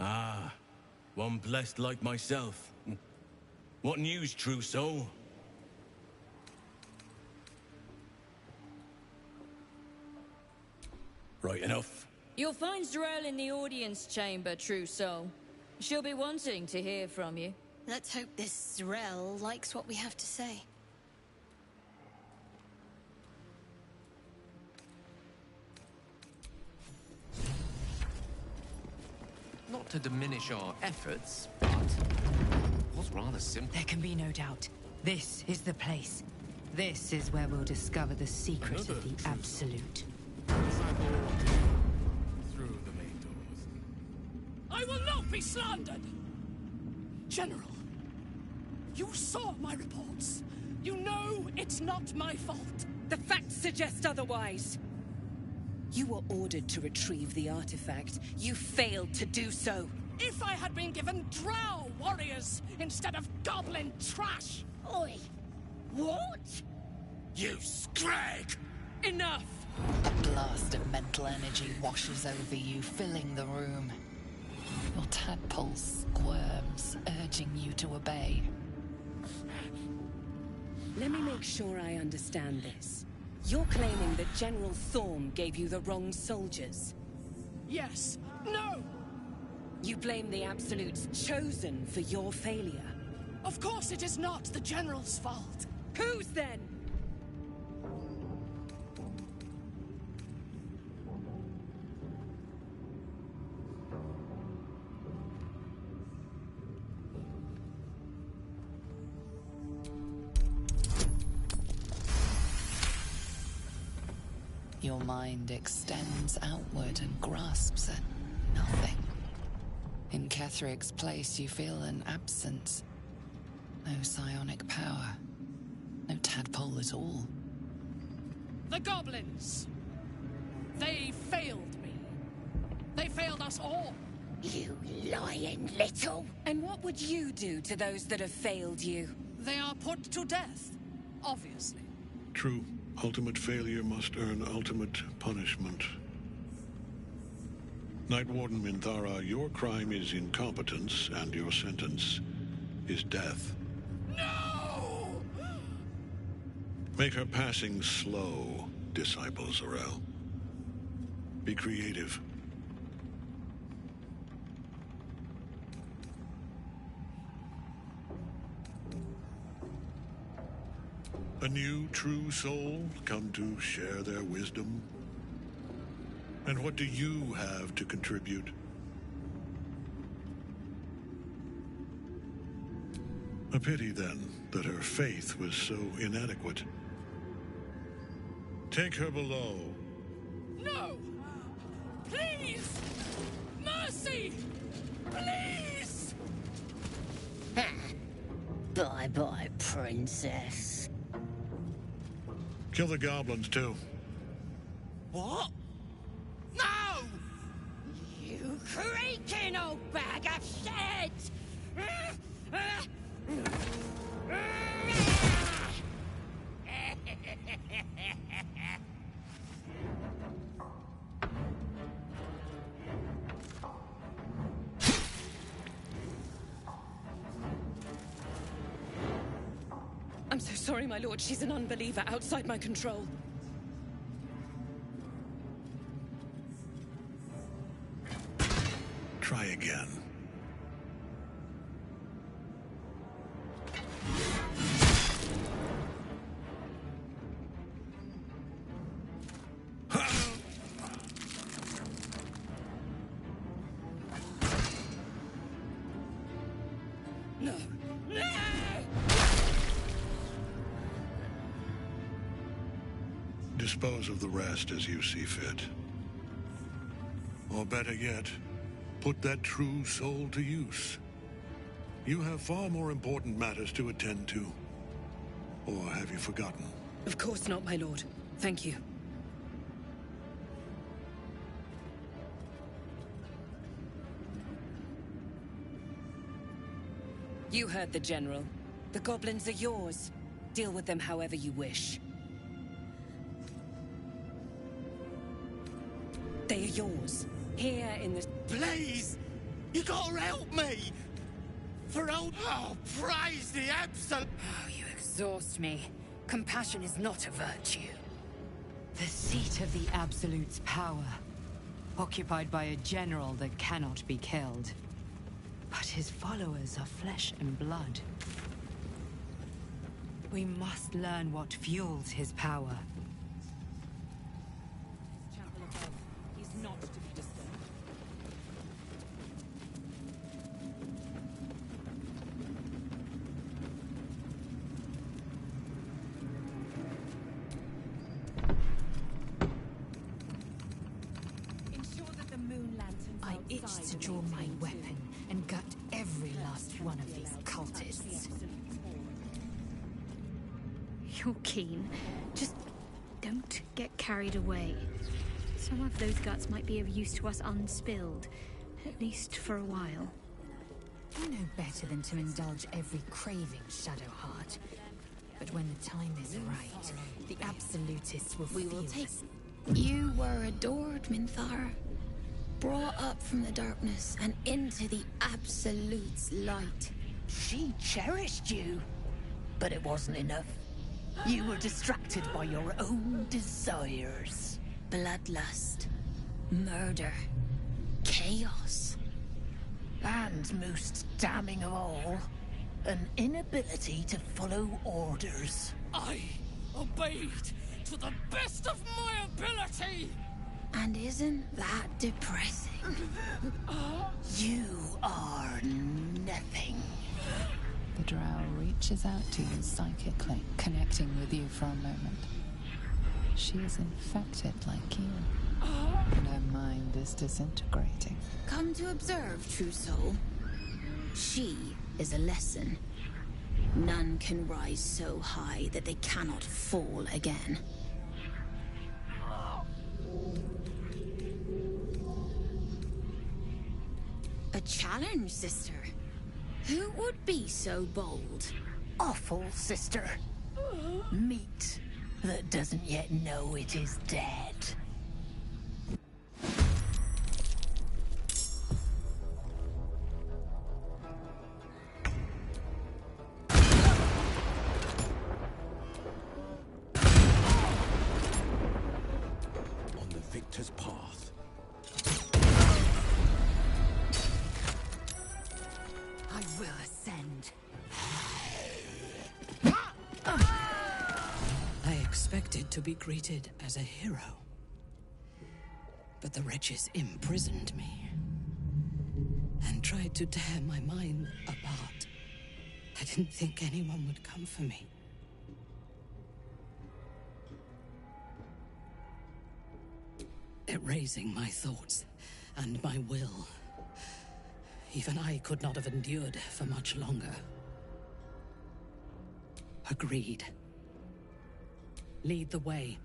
Ah, one blessed like myself. What news, true soul? Right enough. You'll find Z'rell in the audience chamber, true soul. She'll be wanting to hear from you. Let's hope this Z'rell likes what we have to say. Not to diminish our efforts, but it was rather simple. There can be no doubt. This is the place. This is where we'll discover the secret of the Absolute. Through the main doors. I will not be slandered! General, you saw my reports. You know it's not my fault. The facts suggest otherwise. You were ordered to retrieve the artifact. You failed to do so. If I had been given drow warriors instead of goblin trash! Oi! What? You scrag! Enough! A blast of mental energy washes over you, filling the room. Your tadpole squirms, urging you to obey. Let me make sure I understand this. You're claiming that General Thorm gave you the wrong soldiers. Yes. No! You blame the Absolute's Chosen for your failure. Of course it is not the General's fault. Whose then? Your mind extends outward and grasps at nothing. In Kethric's place, you feel an absence. No psionic power. No tadpole at all. The goblins! They failed me. They failed us all. You lying little... And what would you do to those that have failed you? They are put to death, obviously. True. Ultimate failure must earn ultimate punishment. Night Warden Minthara, your crime is incompetence, and your sentence is death. No! Make her passing slow, Disciple Z'rell. Be creative. A new true soul come to share their wisdom? And what do you have to contribute? A pity, then, that her faith was so inadequate. Take her below. No! Please! Mercy! Please! Bye-bye, princess. Kill the goblins, too. What? No! You creaking old bag of shit! I'm so sorry, my lord. She's an unbeliever outside my control. Try again. No! No! Dispose of the rest as you see fit. Or better yet, put that true soul to use. You have far more important matters to attend to. Or have you forgotten? Of course not, my lord. Thank you. You heard the General. The goblins are yours. Deal with them however you wish. They are yours. Here in the... Please! You gotta help me! For old... Oh, praise the Absolute! Oh, you exhaust me. Compassion is not a virtue. The seat of the Absolute's power, occupied by a general that cannot be killed. But his followers are flesh and blood. We must learn what fuels his power. Chapel above. He's not to be disturbed. Ensure that the moon lanterns I itch to draw my weapon and gut every last one of these cultists. You're keen. Just don't get carried away. Some of those guts might be of use to us unspilled, at least for a while. I know better than to indulge every craving, Shadowheart. But when the time is right, the Absolutists will We will feel take... us. You were adored, Minthara. Brought up from the darkness and into the Absolute's light. She cherished you, but it wasn't enough. You were distracted by your own desires. Bloodlust, murder, chaos. And most damning of all, an inability to follow orders. I obeyed to the best of my ability! And isn't that depressing? You are nothing. The drow reaches out to you psychically, connecting with you for a moment. She is infected like you, and her mind is disintegrating. Come to observe, true soul. She is a lesson. None can rise so high that they cannot fall again. A challenge, sister. Who would be so bold? Awful, sister. Meat that doesn't yet know it is dead. On the victor's path. I will ascend. I expected to be greeted as a hero. But the wretches imprisoned me and tried to tear my mind apart. I didn't think anyone would come for me. Erasing my thoughts and my will. Even I could not have endured for much longer. Agreed. Lead the way.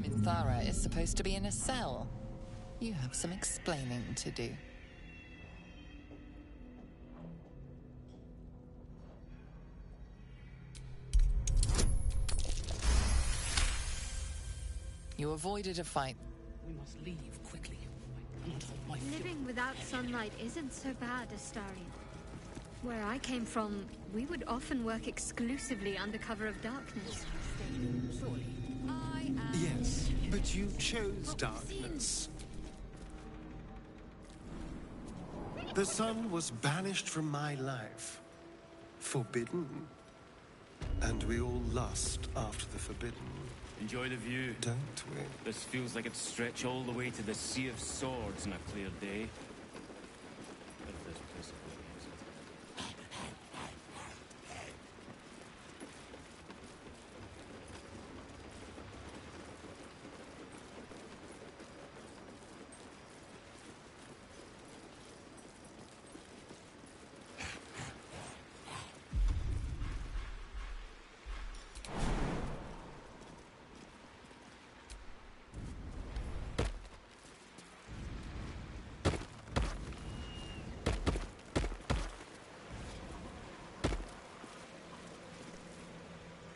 Minthara is supposed to be in a cell. You have some explaining to do. You avoided a fight. We must leave quickly. I cannot hold my fury. Living without sunlight isn't so bad, Astarion. Where I came from, we would often work exclusively under cover of darkness. Surely. Yes, but you chose darkness. The sun was banished from my life. Forbidden. And we all lust after the forbidden. Enjoy the view. Don't we? This feels like it stretch all the way to the Sea of Swords on a clear day. If this place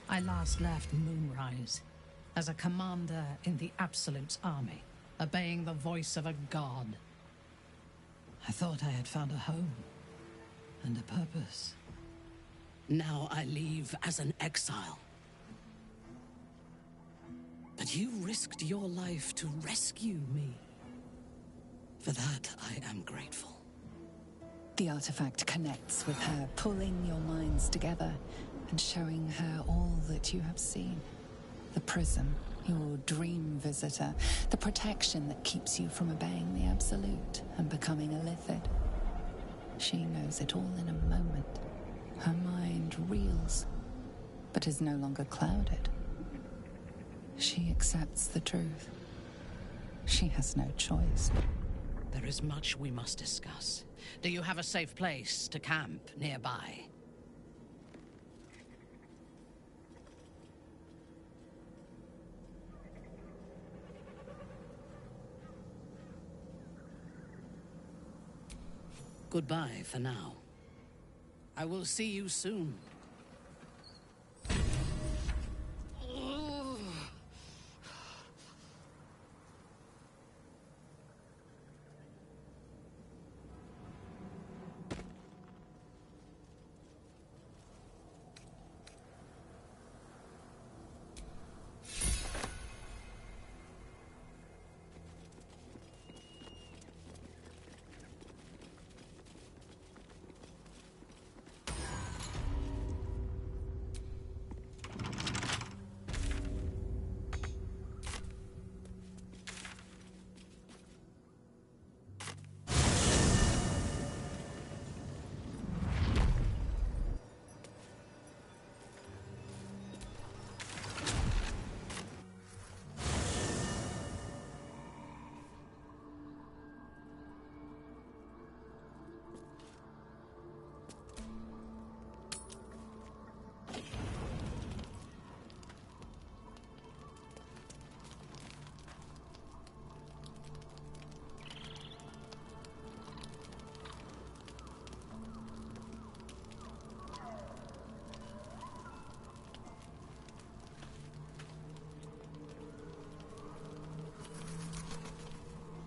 I last left Moonrise as a commander in the Absolute's army. obeying the voice of a god. I thought I had found a home and a purpose. Now I leave as an exile. But you risked your life to rescue me. For that, I am grateful. The artifact connects with her, pulling your minds together and showing her all that you have seen. The prism, your dream visitor, the protection that keeps you from obeying the Absolute and becoming a Lithid. She knows it all in a moment. Her mind reels, but is no longer clouded. She accepts the truth. She has no choice. There is much we must discuss. Do you have a safe place to camp nearby? Goodbye for now. I will see you soon.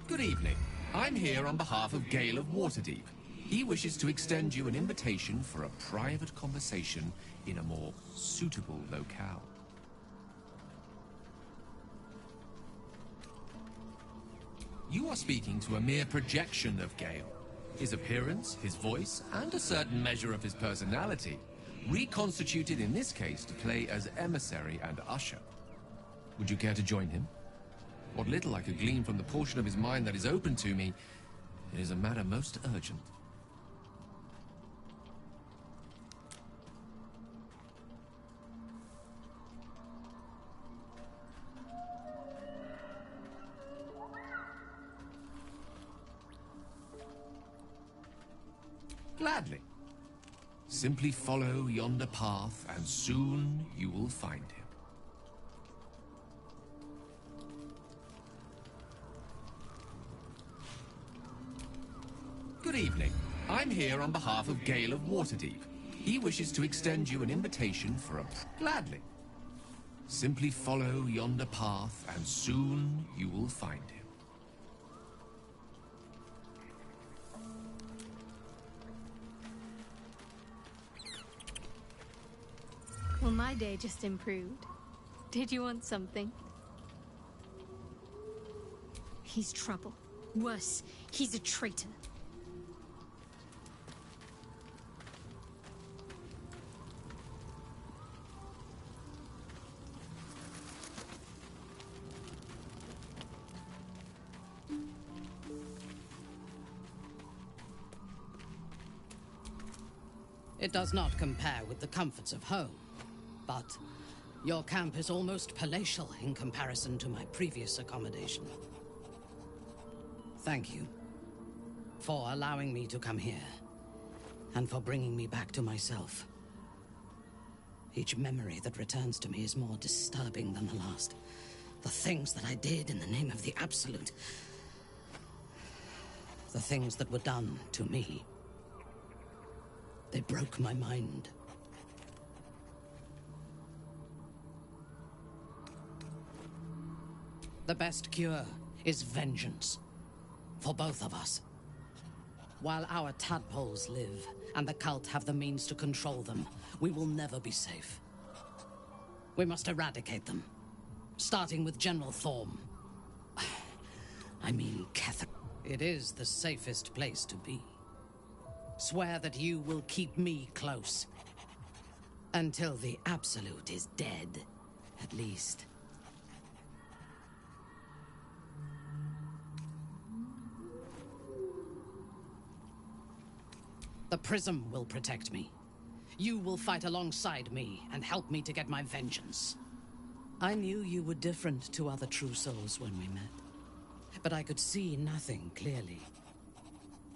Good evening. I'm here on behalf of Gale of Waterdeep. He wishes to extend you an invitation for a private conversation in a more suitable locale. You are speaking to a mere projection of Gale. His appearance, his voice, and a certain measure of his personality, reconstituted in this case to play as emissary and usher. Would you care to join him? What little I could glean from the portion of his mind that is open to me, it is a matter most urgent. Gladly. Simply follow yonder path, and soon you will find him. Good evening. I'm here on behalf of Gale of Waterdeep. He wishes to extend you an invitation for a... Gladly. Simply follow yonder path, and soon you will find him. Well, my day just improved. Did you want something? He's trouble. Worse, he's a traitor. It does not compare with the comforts of home, but your camp is almost palatial in comparison to my previous accommodation. Thank you for allowing me to come here, and for bringing me back to myself. Each memory that returns to me is more disturbing than the last. The things that I did in the name of the Absolute. The things that were done to me. They broke my mind. The best cure is vengeance. For both of us. While our tadpoles live, and the cult have the means to control them, we will never be safe. We must eradicate them. Starting with General Thorm. I mean, Catherine. It is the safest place to be. Swear that you will keep me close. Until the Absolute is dead, at least. The Prism will protect me. You will fight alongside me and help me to get my vengeance. I knew you were different to other true souls when we met, but I could see nothing clearly.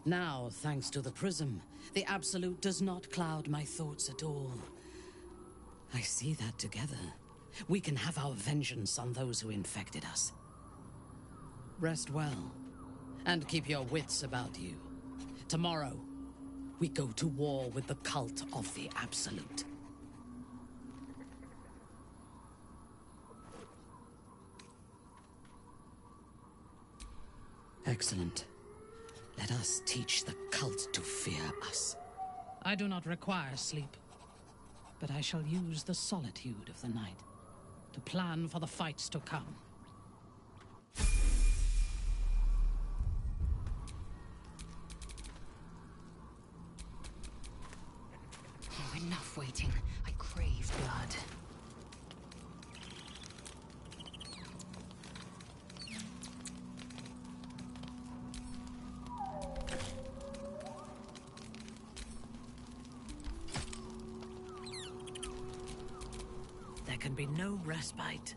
Now, thanks to the Prism, the Absolute does not cloud my thoughts at all. I see that together, we can have our vengeance on those who infected us. Rest well, and keep your wits about you. Tomorrow, we go to war with the cult of the Absolute. Excellent. Let us teach the cult to fear us. I do not require sleep, but I shall use the solitude of the night to plan for the fights to come. Oh, enough waiting. I crave blood. There can be no respite.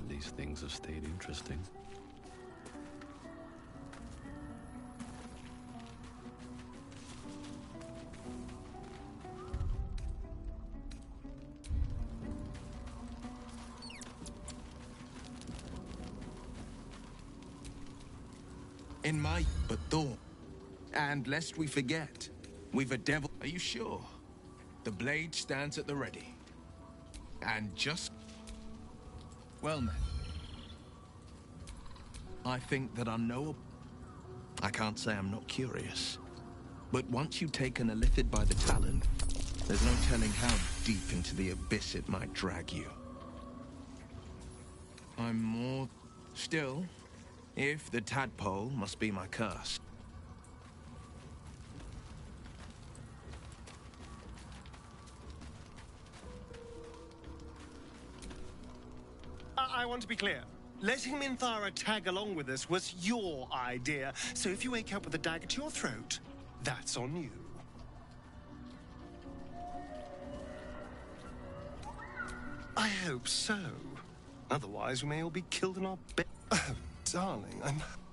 At least things have stayed interesting. In my but thought. And lest we forget, we've a devil. Are you sure? The blade stands at the ready. And just... Well then. I think that unknowable... I can't say I'm not curious. But once you've taken a lifted by the talon, there's no telling how deep into the abyss it might drag you. I'm more... Still, if the tadpole must be my curse. I want to be clear. Letting Minthara tag along with us was your idea, so if you wake up with a dagger to your throat, that's on you. I hope so. Otherwise, we may all be killed in our bed. Oh, darling,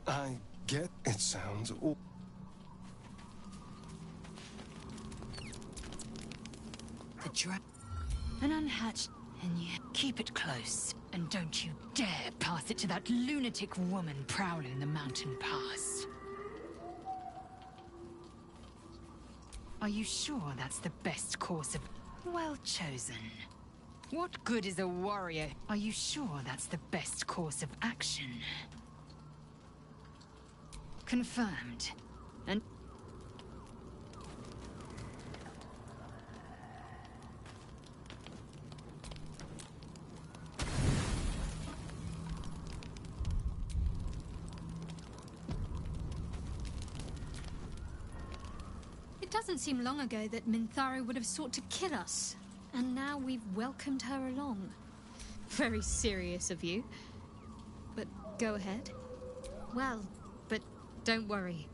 I get it sounds awful. The an unhatched, and yet keep it close. And don't you dare pass it to that lunatic woman prowling the mountain pass. Are you sure that's the best course of... Well chosen. What good is a warrior? Are you sure that's the best course of action? Confirmed. And... It doesn't seem long ago that Minthara would have sought to kill us. And now we've welcomed her along. Very serious of you. But go ahead. Well, but don't worry.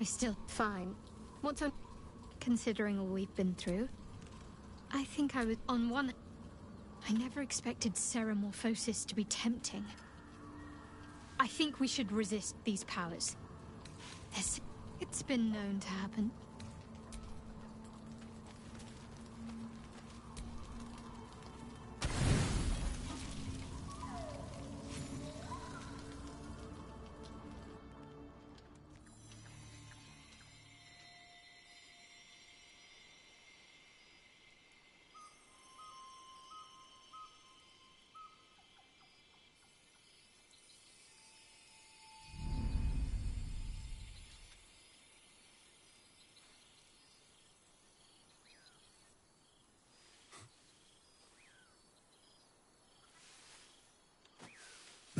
I still fine. What's on... Considering all we've been through, I think I was on one... I never expected Ceramorphosis to be tempting. I think we should resist these powers. It's been known to happen.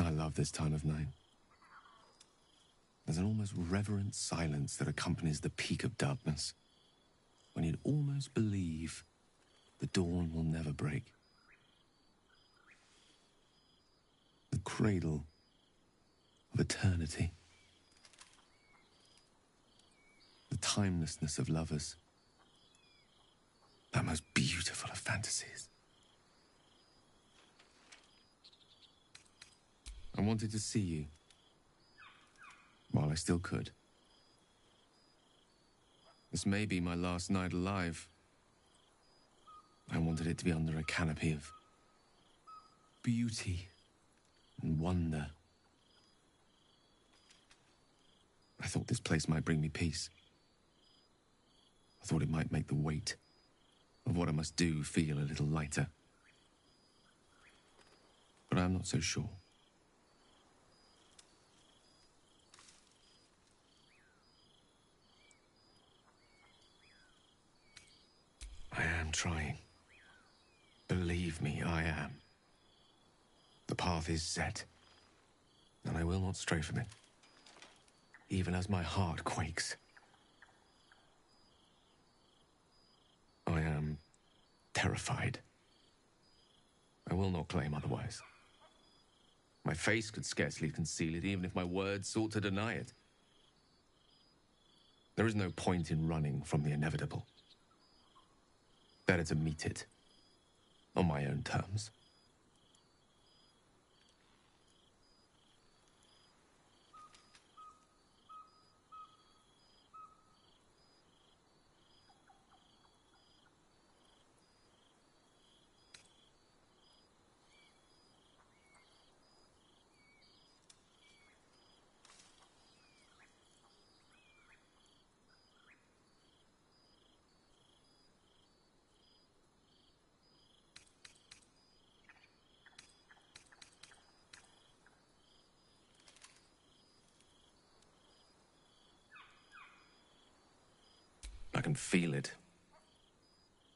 I love this time of night. There's an almost reverent silence that accompanies the peak of darkness, when you'd almost believe the dawn will never break. The cradle of eternity. The timelessness of lovers. That most beautiful of fantasies. I wanted to see you, while I still could. This may be my last night alive. I wanted it to be under a canopy of beauty and wonder. I thought this place might bring me peace. I thought it might make the weight of what I must do feel a little lighter. But I'm not so sure. I am trying. Believe me, I am. The path is set, and I will not stray from it, even as my heart quakes. I am terrified. I will not claim otherwise. My face could scarcely conceal it, even if my words sought to deny it. There is no point in running from the inevitable. Better to meet it on my own terms. I can feel it.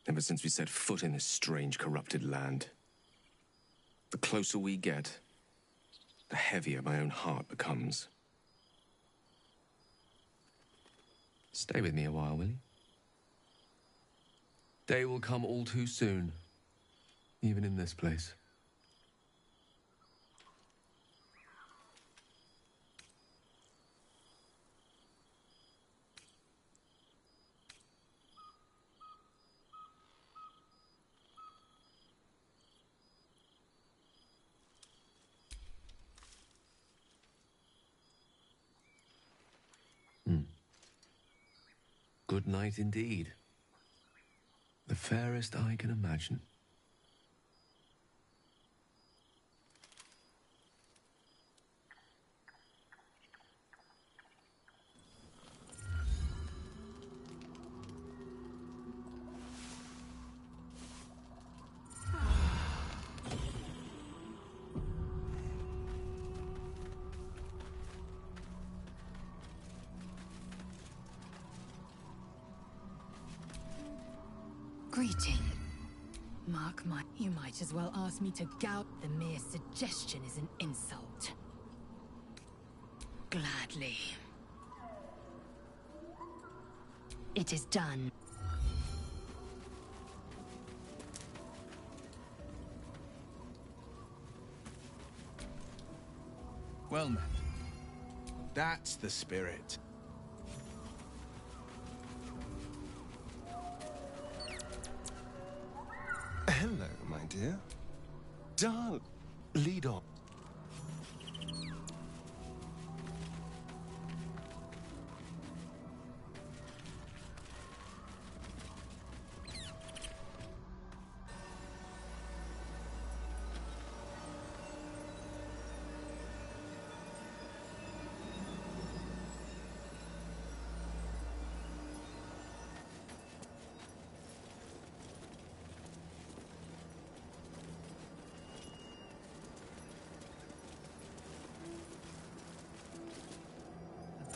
Ever since we set foot in this strange, corrupted land. The closer we get, the heavier my own heart becomes. Stay with me a while, will you? Day will come all too soon, even in this place. Good night indeed. The fairest I can imagine. Greeting. Mark my... You might as well ask me to gout. The mere suggestion is an insult. Gladly. It is done. Well met. That's the spirit. Hello, my dear. Darling, lead on.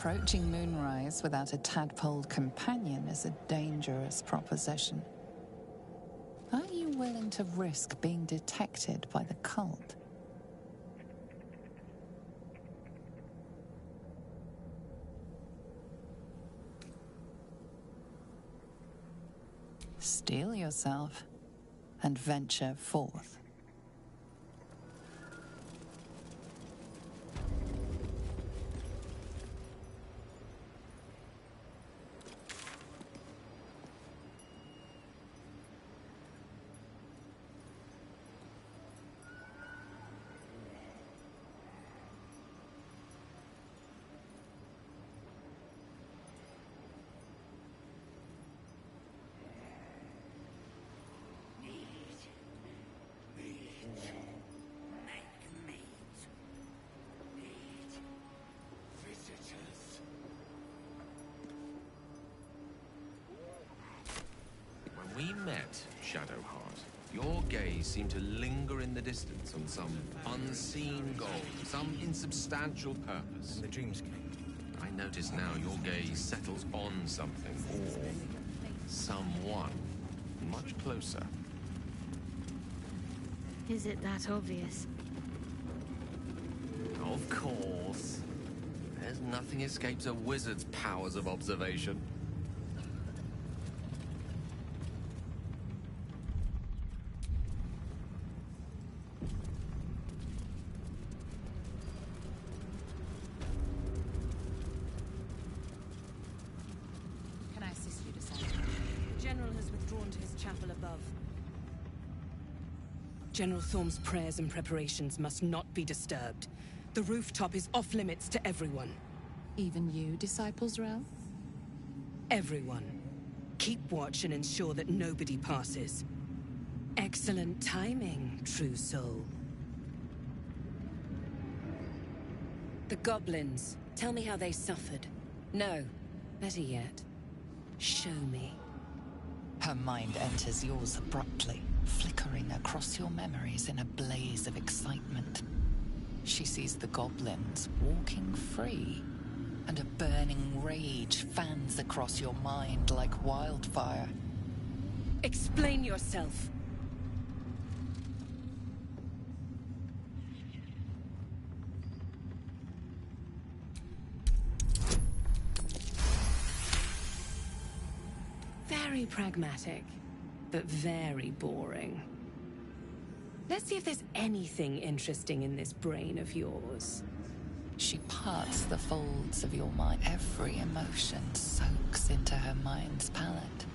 Approaching moonrise without a tadpoled companion is a dangerous proposition. Are you willing to risk being detected by the cult? Steel yourself and venture forth. When we met, Shadowheart, your gaze seemed to linger in the distance on some unseen goal, some insubstantial purpose. And the dreamscape. I notice now your gaze settles on something, or someone, much closer. Is it that obvious? Of course. There's nothing escapes a wizard's powers of observation. Can I assist you, Descent? The General has withdrawn to his chapel above. General Thorm's prayers and preparations must not be disturbed. The rooftop is off limits to everyone. Even you, Disciples Realm? Everyone. Keep watch and ensure that nobody passes. Excellent timing, true soul. The goblins. Tell me how they suffered. No, better yet, show me. Her mind enters yours abruptly, flickering across your memories in a blaze of excitement. She sees the goblins walking free, and a burning rage fans across your mind like wildfire. Explain yourself. Very pragmatic, but very boring. Let's see if there's anything interesting in this brain of yours. She parts the folds of your mind. Every emotion soaks into her mind's palette.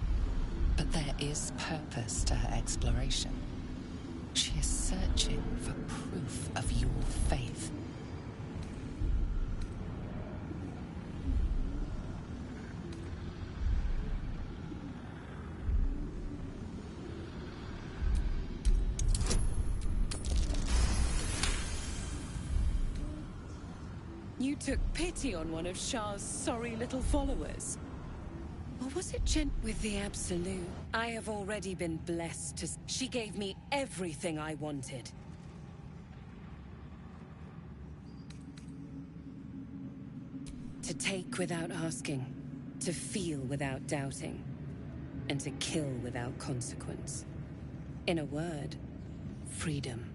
But there is purpose to her exploration. She is searching for proof of your faith. You took pity on one of Shah's sorry little followers. Or was it with the Absolute? I have already been blessed to... She gave me everything I wanted. To take without asking, to feel without doubting, and to kill without consequence. In a word, freedom.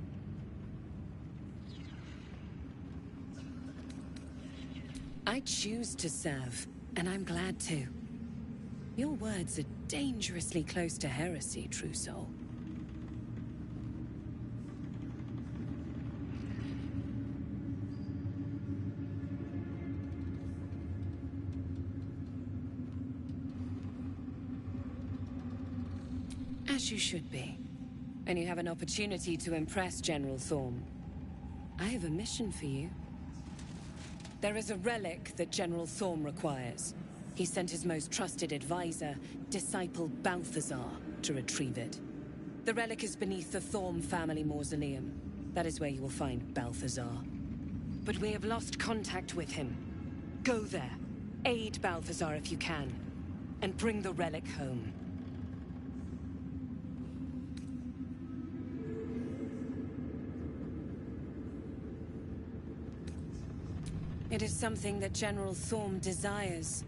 I choose to serve, and I'm glad to. Your words are dangerously close to heresy, true soul. As you should be. And you have an opportunity to impress General Thorm. I have a mission for you. There is a relic that General Thorm requires. He sent his most trusted advisor, disciple Balthazar, to retrieve it. The relic is beneath the Thorm family mausoleum. That is where you will find Balthazar. But we have lost contact with him. Go there, aid Balthazar if you can, and bring the relic home. It is something that General Thorm desires,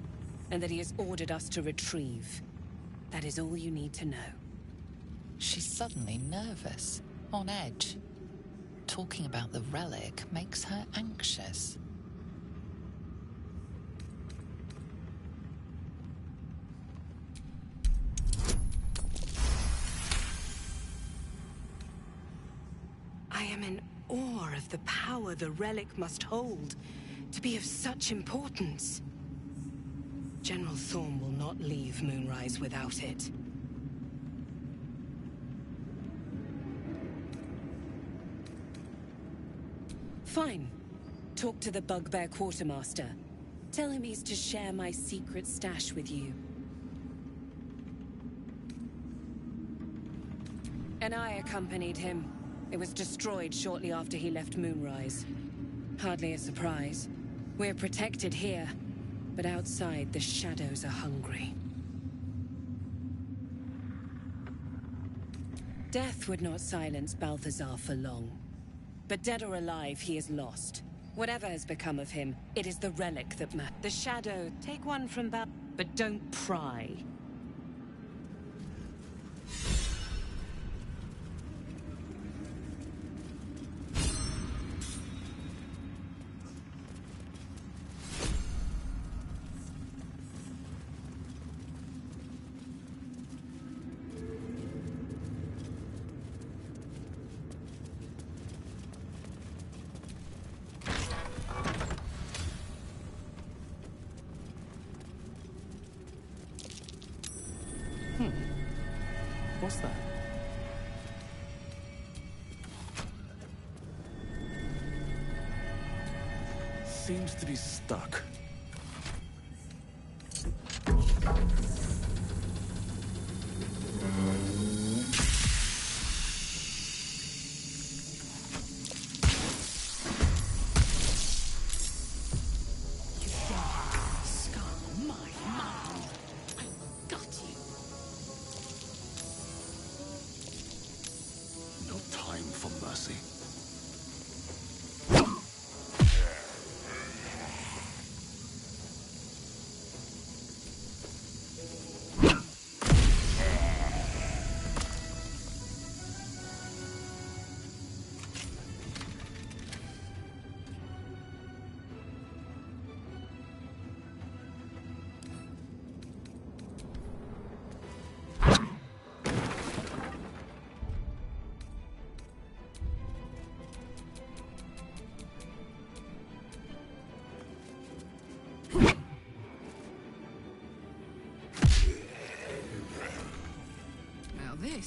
and that he has ordered us to retrieve. That is all you need to know. She's suddenly nervous, on edge. Talking about the relic makes her anxious. I am in awe of the power the relic must hold to be of such importance. General Thorm will not leave Moonrise without it. Fine. Talk to the Bugbear Quartermaster. Tell him he's to share my secret stash with you. And I accompanied him. It was destroyed shortly after he left Moonrise. Hardly a surprise. We're protected here, but outside the shadows are hungry. Death would not silence Balthazar for long. But dead or alive, he is lost. Whatever has become of him, it is the relic that matters. The shadow, take one from but don't pry. What's that? Seems to be stuck.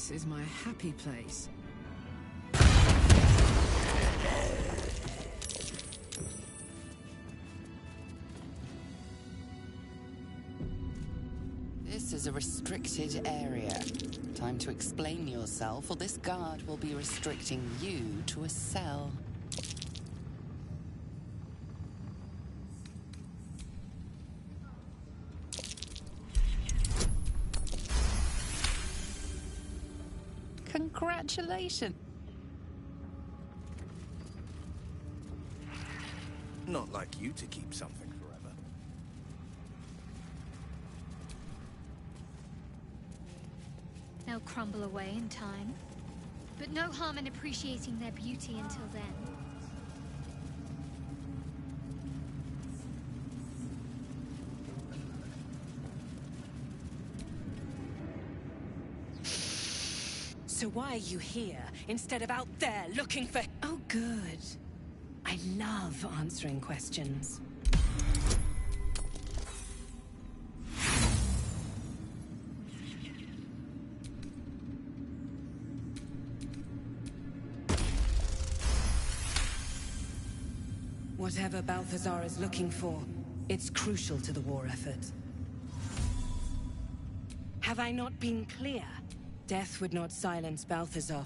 This is my happy place. This is a restricted area. Time to explain yourself, or this guard will be restricting you to a cell. Congratulations. Not like you to keep something forever. They'll crumble away in time. But no harm in appreciating their beauty until then. So why are you here, instead of out there looking for... Oh, good. I love answering questions. Whatever Balthazar is looking for, it's crucial to the war effort. Have I not been clear? Death would not silence Balthazar.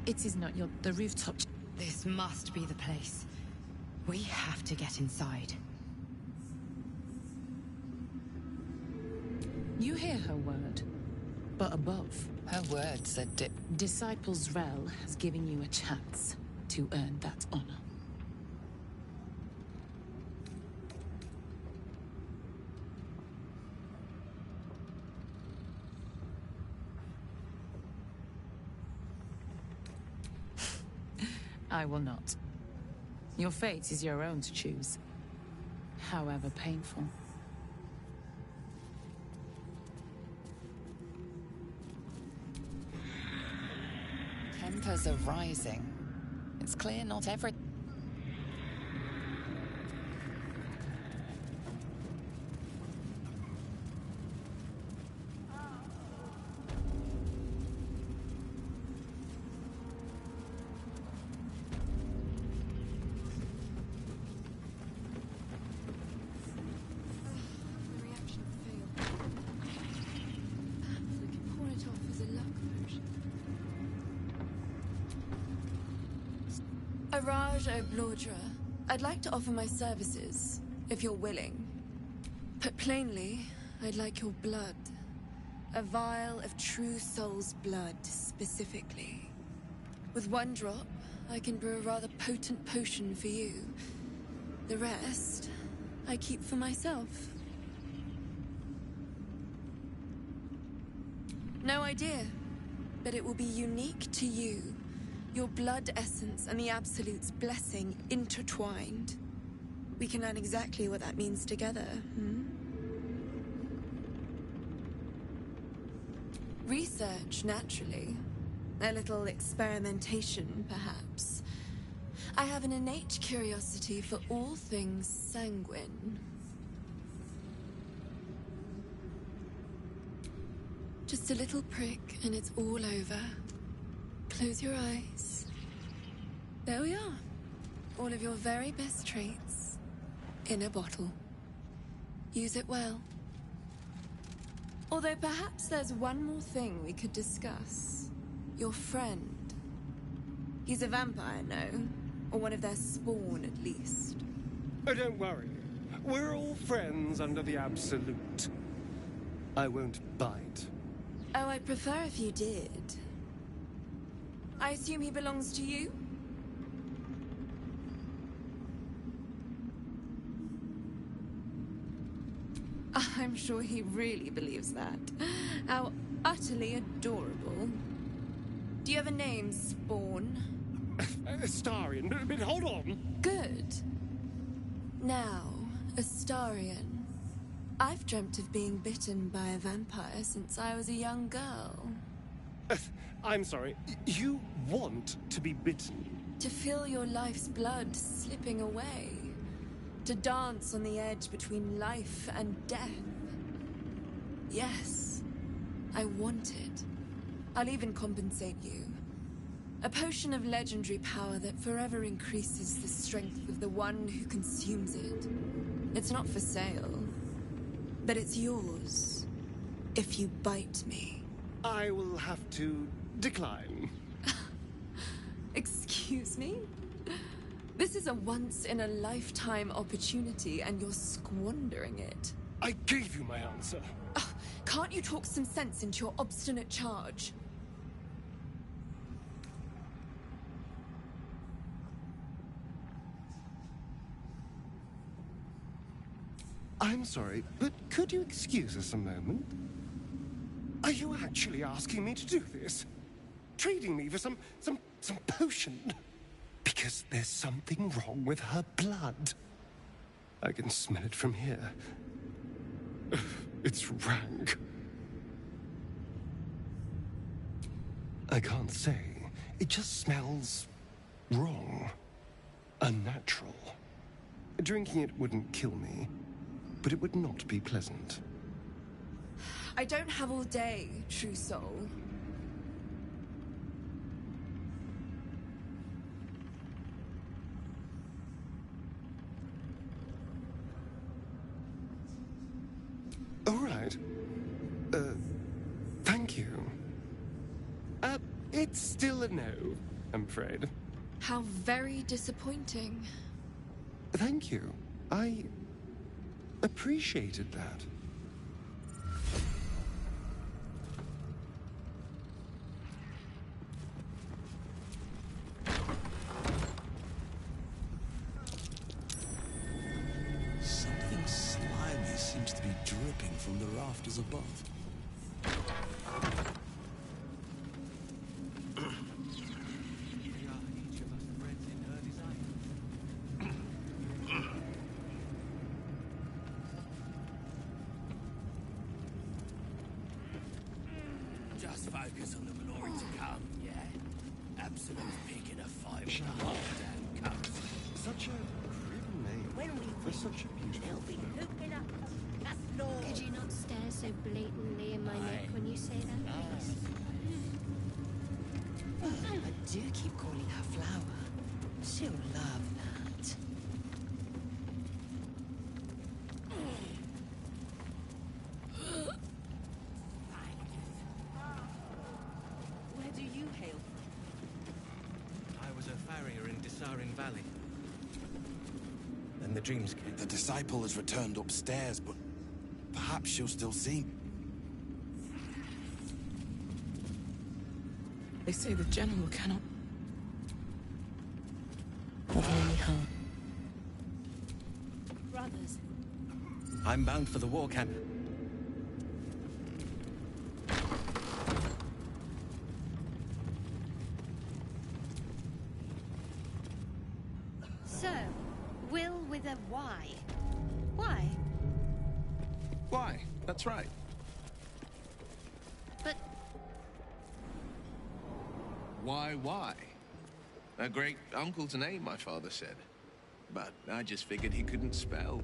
It is not the rooftop. This must be the place. We have to get inside. You hear her word, but above. Her word said Disciples Rel has given you a chance to earn that honor. I will not. Your fate is your own to choose, however painful. Tempers are rising. It's clear not every... Raj Blordra, I'd like to offer my services, if you're willing. Put plainly, I'd like your blood. A vial of true soul's blood, specifically. With one drop, I can brew a rather potent potion for you. The rest, I keep for myself. No idea, but it will be unique to you. Your blood essence and the Absolute's blessing intertwined. We can learn exactly what that means together, Research, naturally. A little experimentation, perhaps. I have an innate curiosity for all things sanguine. Just a little prick and it's all over. Close your eyes. There we are. All of your very best traits in a bottle. Use it well. Although perhaps there's one more thing we could discuss. Your friend. He's a vampire, no? Or one of their spawn, at least. Oh, don't worry. We're all friends under the Absolute. I won't bite. Oh, I'd prefer if you did. I assume he belongs to you? I'm sure he really believes that. How utterly adorable. Do you have a name, Spawn? Astarion, but hold on. Good. Now, Astarion. I've dreamt of being bitten by a vampire since I was a young girl. I'm sorry. You want to be bitten? To feel your life's blood slipping away. To dance on the edge between life and death. Yes, I want it. I'll even compensate you. A potion of legendary power that forever increases the strength of the one who consumes it. It's not for sale, but it's yours if you bite me. I will have to decline. Excuse me? This is a once-in-a-lifetime opportunity, and you're squandering it. I gave you my answer. Can't you talk some sense into your obstinate charge? I'm sorry, but could you excuse us a moment? Are you actually asking me to do this? Trading me for some potion? Because there's something wrong with her blood. I can smell it from here. It's rank. I can't say. It just smells wrong. Unnatural. Drinking it wouldn't kill me, but it would not be pleasant. I don't have all day, true soul. All right. Thank you. It's still a no, I'm afraid. How very disappointing. Thank you. I appreciated that. Something slimy seems to be dripping from the rafters above. Just focus on the glory to come, yeah? Absolute picking a fight with a half-damn cunt. Such a grim name for such a beautiful thing. Could you not stare so blatantly in my neck when you say that? I do keep calling her Flower. She'll love that. Where do you hail from? I was a farrier in Disarin Valley. Then the dreams came. The disciple has returned upstairs, but perhaps she'll still see me. They say the general cannot of any harm. Brothers. I'm bound for the war camp. So, Will with a Y. Why? Why? That's right. But Why? A great uncle's name, my father said. But I just figured he couldn't spell.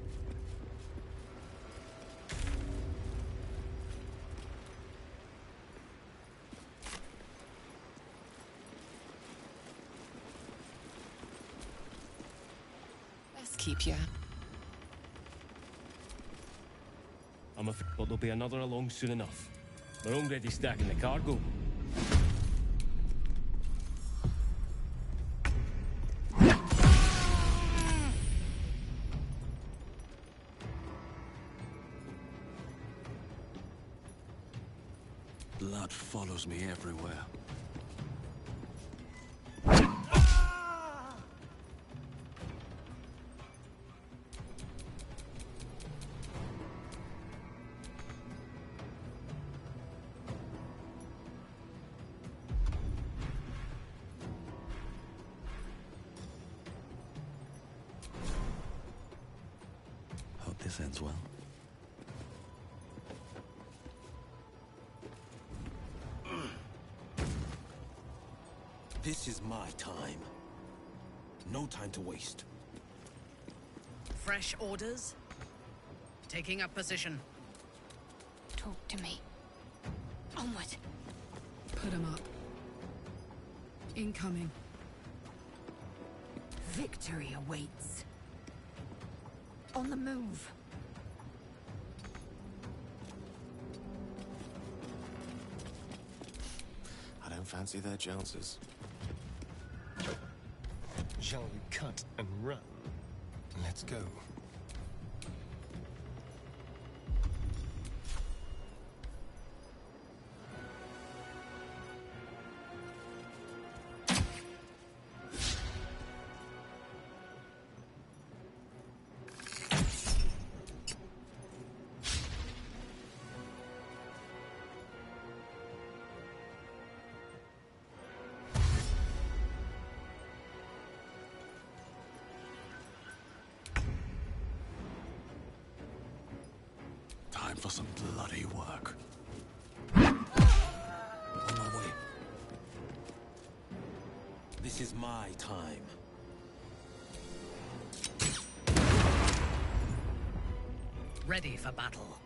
Let's keep you. I'm afraid there'll be another along soon enough. We're already stacking the cargo. Blood follows me everywhere. Hope this ends well. This is my time. No time to waste. Fresh orders? Taking up position. Talk to me. Onward. Put him up. Incoming. Victory awaits. On the move. I don't fancy their chances. Shall we cut and run? Let's go. Time for some bloody work. On my way. This is my time. Ready for battle.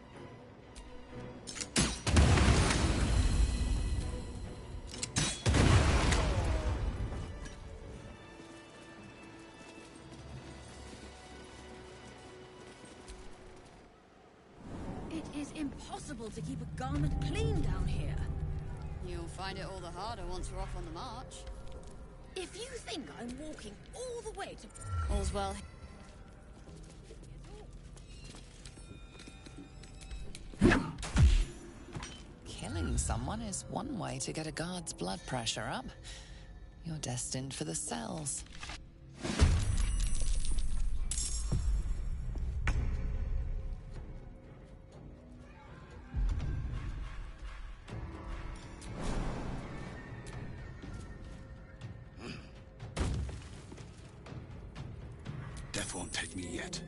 It is impossible to keep a garment clean down here. You'll find it all the harder once we're off on the march. If you think I'm walking all the way to... All's well. Killing someone is one way to get a guard's blood pressure up. You're destined for the cells. Death won't take me yet.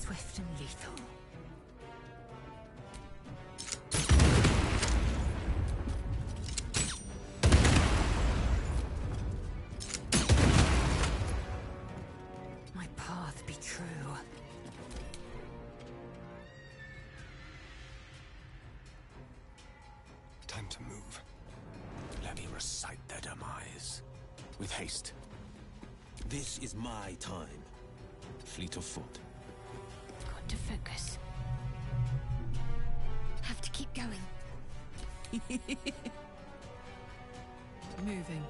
Swift and lethal. My path be true. Time to move. Let me recite their demise. With haste. This is my time. Fleet of foot. Got to focus. Have to keep going. Moving.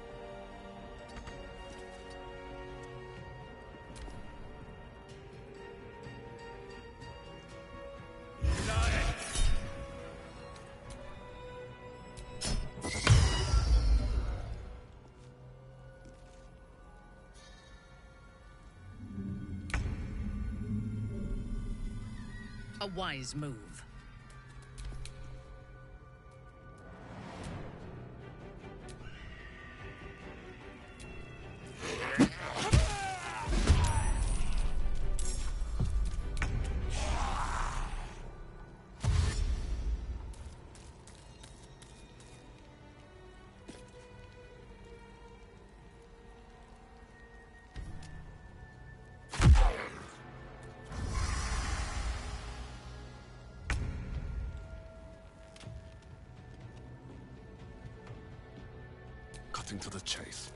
A wise move. Cutting to the chase.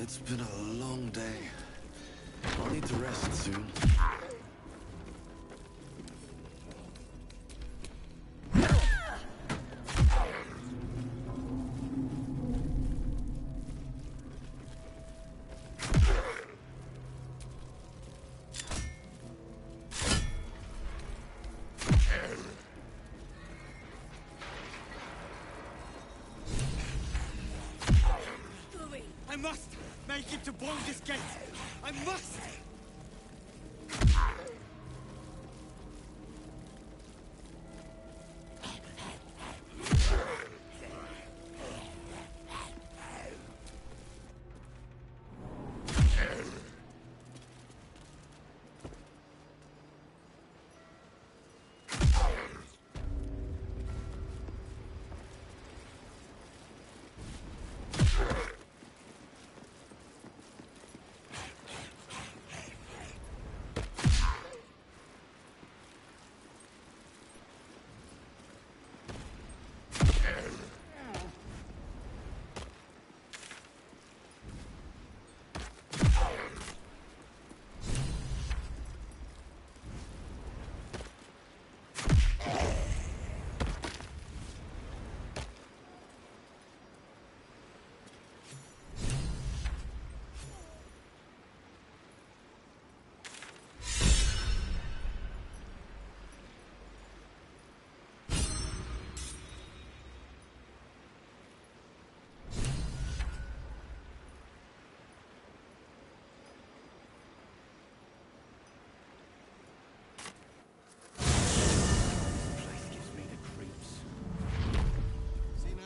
It's been a long day. I'll need to rest soon. I must make it to Baldur's Gate! I must!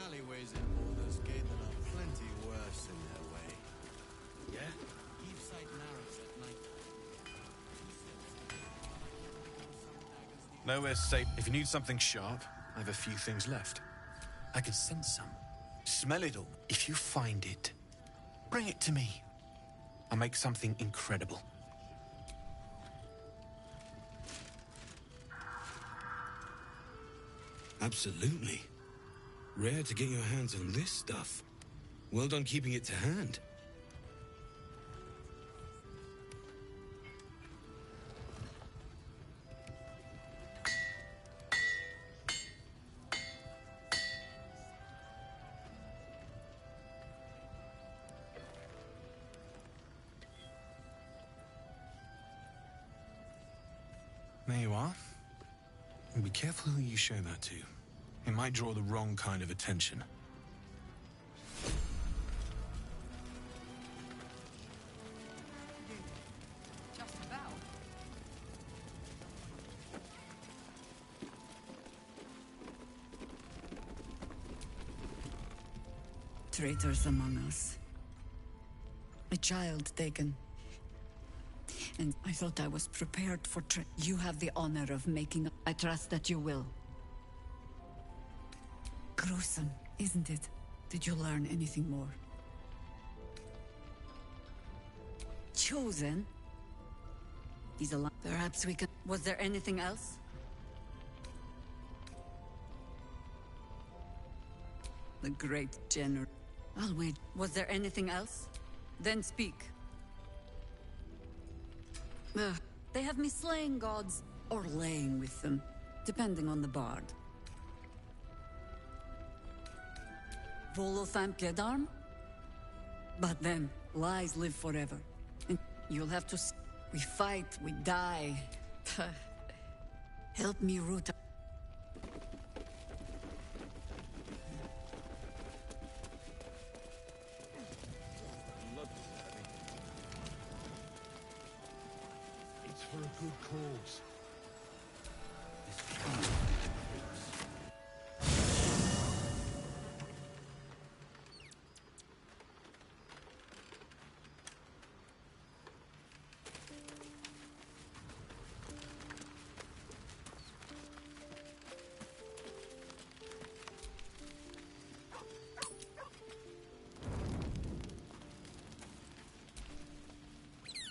Alleyways in Baldur's Gate that are plenty worse in their way. Yeah? Keep sight narrows at night. Nowhere's safe. If you need something sharp, I have a few things left. I can sense some. Smell it all. If you find it, bring it to me. I'll make something incredible. Absolutely. Rare to get your hands on this stuff. Well done keeping it to hand. There you are. And be careful who you show that to. It might draw the wrong kind of attention. Just about. Traitors among us. A child taken. And I thought I was prepared for You have the honor of making... I trust that you will. Gruesome, isn't it? Did you learn anything more? Chosen? He's alive. Perhaps we can... Was there anything else? The great general. I'll wait. Was there anything else? Then speak. Ugh. They have me slaying gods, or laying with them, depending on the bard. Volothamp Gedarm? But then, lies live forever. And you'll have to... We fight, we die. Help me root... It's for a good cause.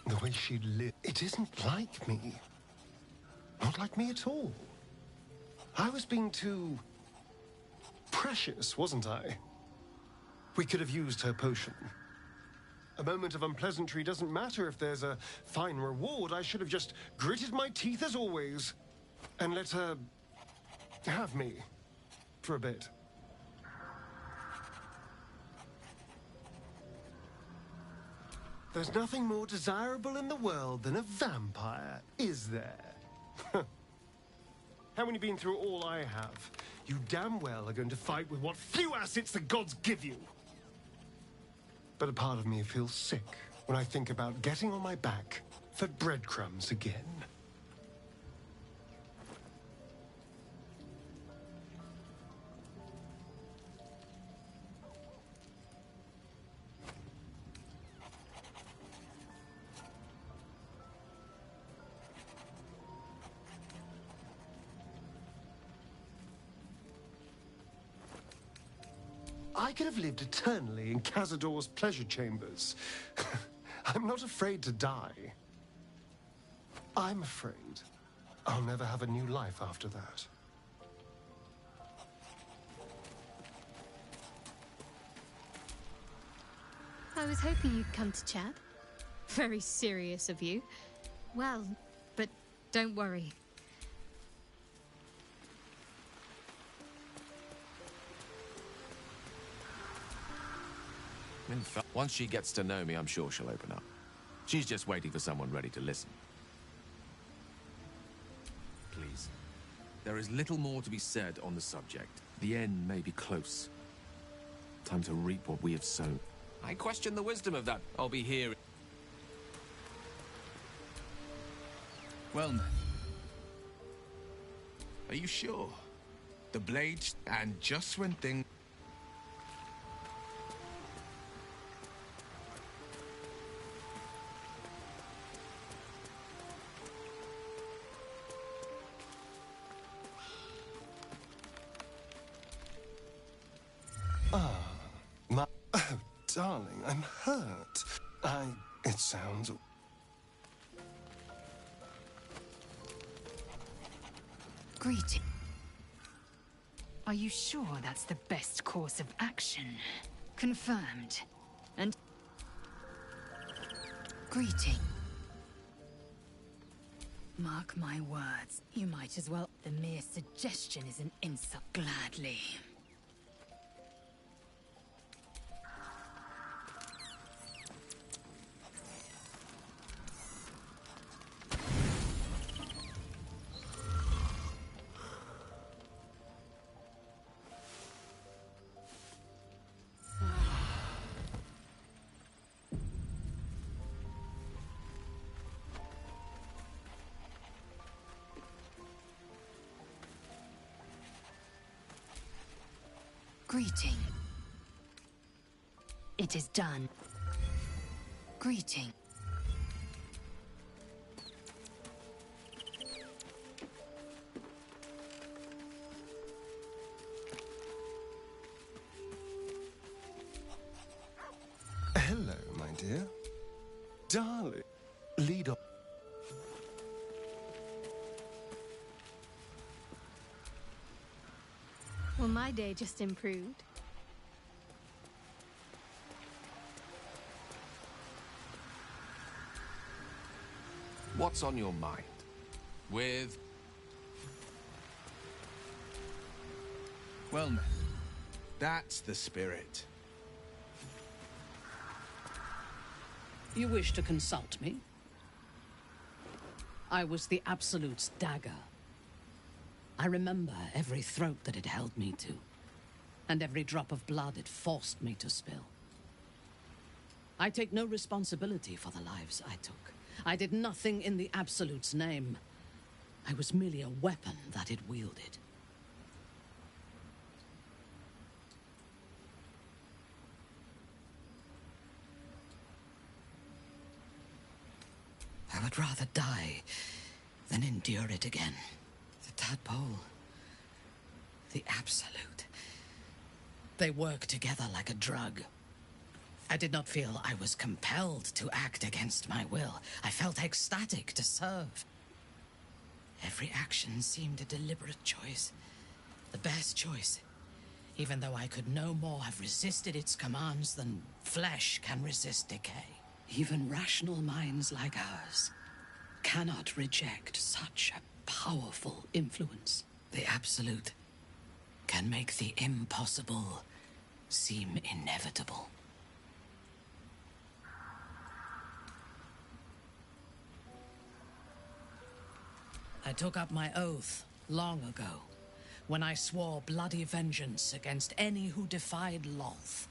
The way she lived, it isn't like me. Not like me at all. I was being too... precious, wasn't I? We could have used her potion. A moment of unpleasantry doesn't matter if there's a fine reward. I should have just gritted my teeth as always and let her have me for a bit. There's nothing more desirable in the world than a vampire, is there? Haven't you been through all I have? You damn well are going to fight with what few assets the gods give you. But a part of me feels sick when I think about getting on my back for breadcrumbs again. I could have lived eternally in Cazador's pleasure chambers. I'm not afraid to die. I'm afraid I'll never have a new life after that. I was hoping you'd come to chat. Very serious of you. Well, but don't worry. Once she gets to know me, I'm sure she'll open up. She's just waiting for someone ready to listen. Please. There is little more to be said on the subject. The end may be close. Time to reap what we have sown. I question the wisdom of that. I'll be here. Well, then. Are you sure? The blades, and just when things... Oh, darling, I'm hurt. It sounds... Greeting. Are you sure that's the best course of action? Confirmed. And... Greeting. Mark my words. You might as well... The mere suggestion is an insult. Gladly. Greeting. It is done. Greeting. Hello, my dear. Darling, lead on. Well, my day just improved. What's on your mind? With... Well, then. That's the spirit. You wish to consult me? I was the Absolute's dagger. I remember every throat that it held me to, and every drop of blood it forced me to spill. I take no responsibility for the lives I took. I did nothing in the Absolute's name. I was merely a weapon that it wielded. I would rather die than endure it again. The tadpole, the Absolute, they work together like a drug. I did not feel I was compelled to act against my will. I felt ecstatic to serve. Every action seemed a deliberate choice. The best choice. even though I could no more have resisted its commands than flesh can resist decay. Even rational minds like ours cannot reject such a powerful influence. The Absolute can make the impossible seem inevitable. I took up my oath long ago, when I swore bloody vengeance against any who defied Lolth.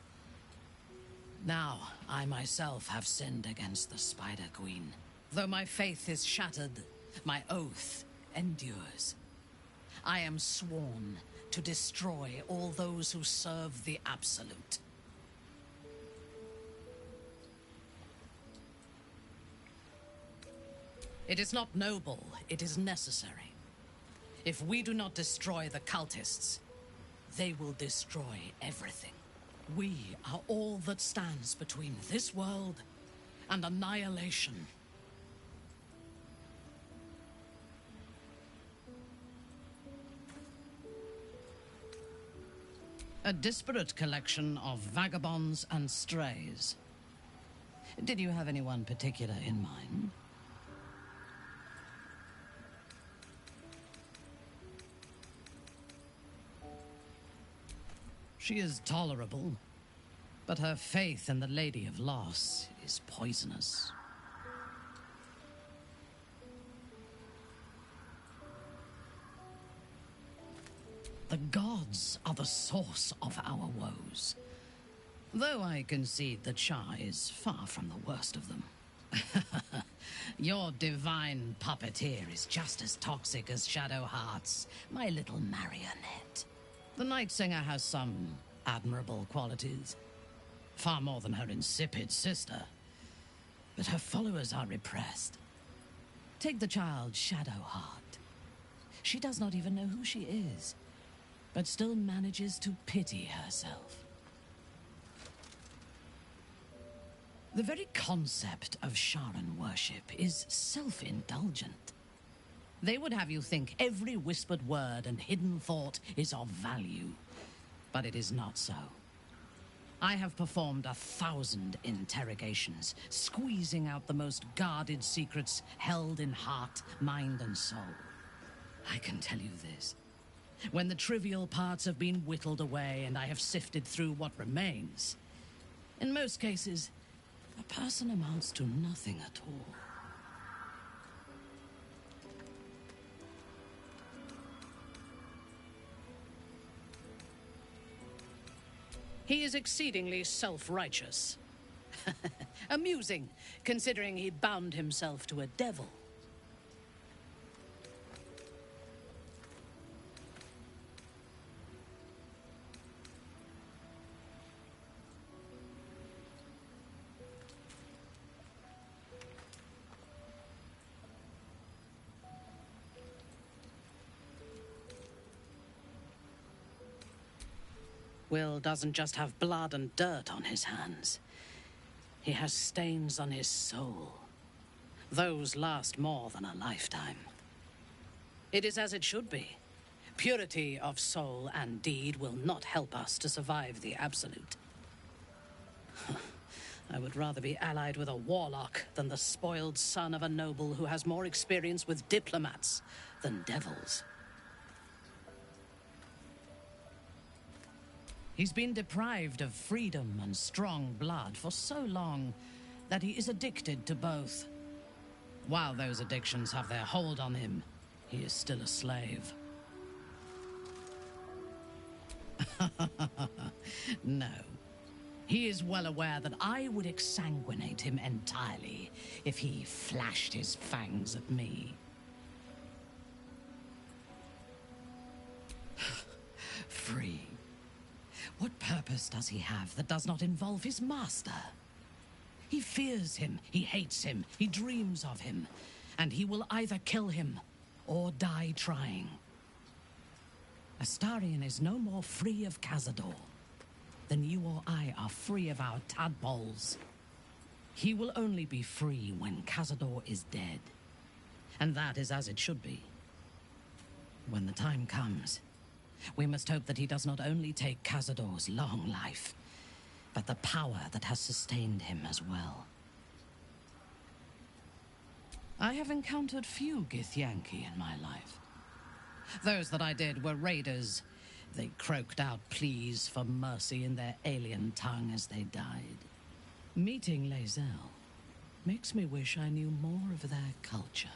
Now, I myself have sinned against the Spider Queen. Though my faith is shattered, my oath endures. I am sworn to destroy all those who serve the Absolute. It is not noble, it is necessary. If we do not destroy the cultists, they will destroy everything. We are all that stands between this world and annihilation. A disparate collection of vagabonds and strays. Did you have anyone particular in mind? She is tolerable, but her faith in the Lady of Loss is poisonous. The gods are the source of our woes, though I concede that Shah is far from the worst of them. Your divine puppeteer is just as toxic as Shadowheart's, my little marionette. The Night Singer has some admirable qualities, far more than her insipid sister, but her followers are repressed. Take the child Shadowheart. She does not even know who she is, but still manages to pity herself. The very concept of Sharan worship is self-indulgent. They would have you think every whispered word and hidden thought is of value, but it is not so. I have performed 1,000 interrogations, squeezing out the most guarded secrets held in heart, mind, and soul. I can tell you this. When the trivial parts have been whittled away and I have sifted through what remains, in most cases, a person amounts to nothing at all. He is exceedingly self-righteous. Amusing, considering he bound himself to a devil. Will doesn't just have blood and dirt on his hands. He has stains on his soul. Those last more than a lifetime. It is as it should be. Purity of soul and deed will not help us to survive the Absolute. I would rather be allied with a warlock than the spoiled son of a noble who has more experience with diplomats than devils. He's been deprived of freedom and strong blood for so long that he is addicted to both. While those addictions have their hold on him, he is still a slave. No. He is well aware that I would exsanguinate him entirely if he flashed his fangs at me. Free. What purpose does he have that does not involve his master? He fears him, he hates him, he dreams of him, and he will either kill him or die trying. Astarion is no more free of Cazador than you or I are free of our tadpoles. He will only be free when Cazador is dead, and that is as it should be. When the time comes, We must hope that he does not only take Cazador's long life, but the power that has sustained him as well. I have encountered few Githyanki in my life. Those that I did were raiders. They croaked out pleas for mercy in their alien tongue as they died. Meeting Lae'zel makes me wish I knew more of their culture.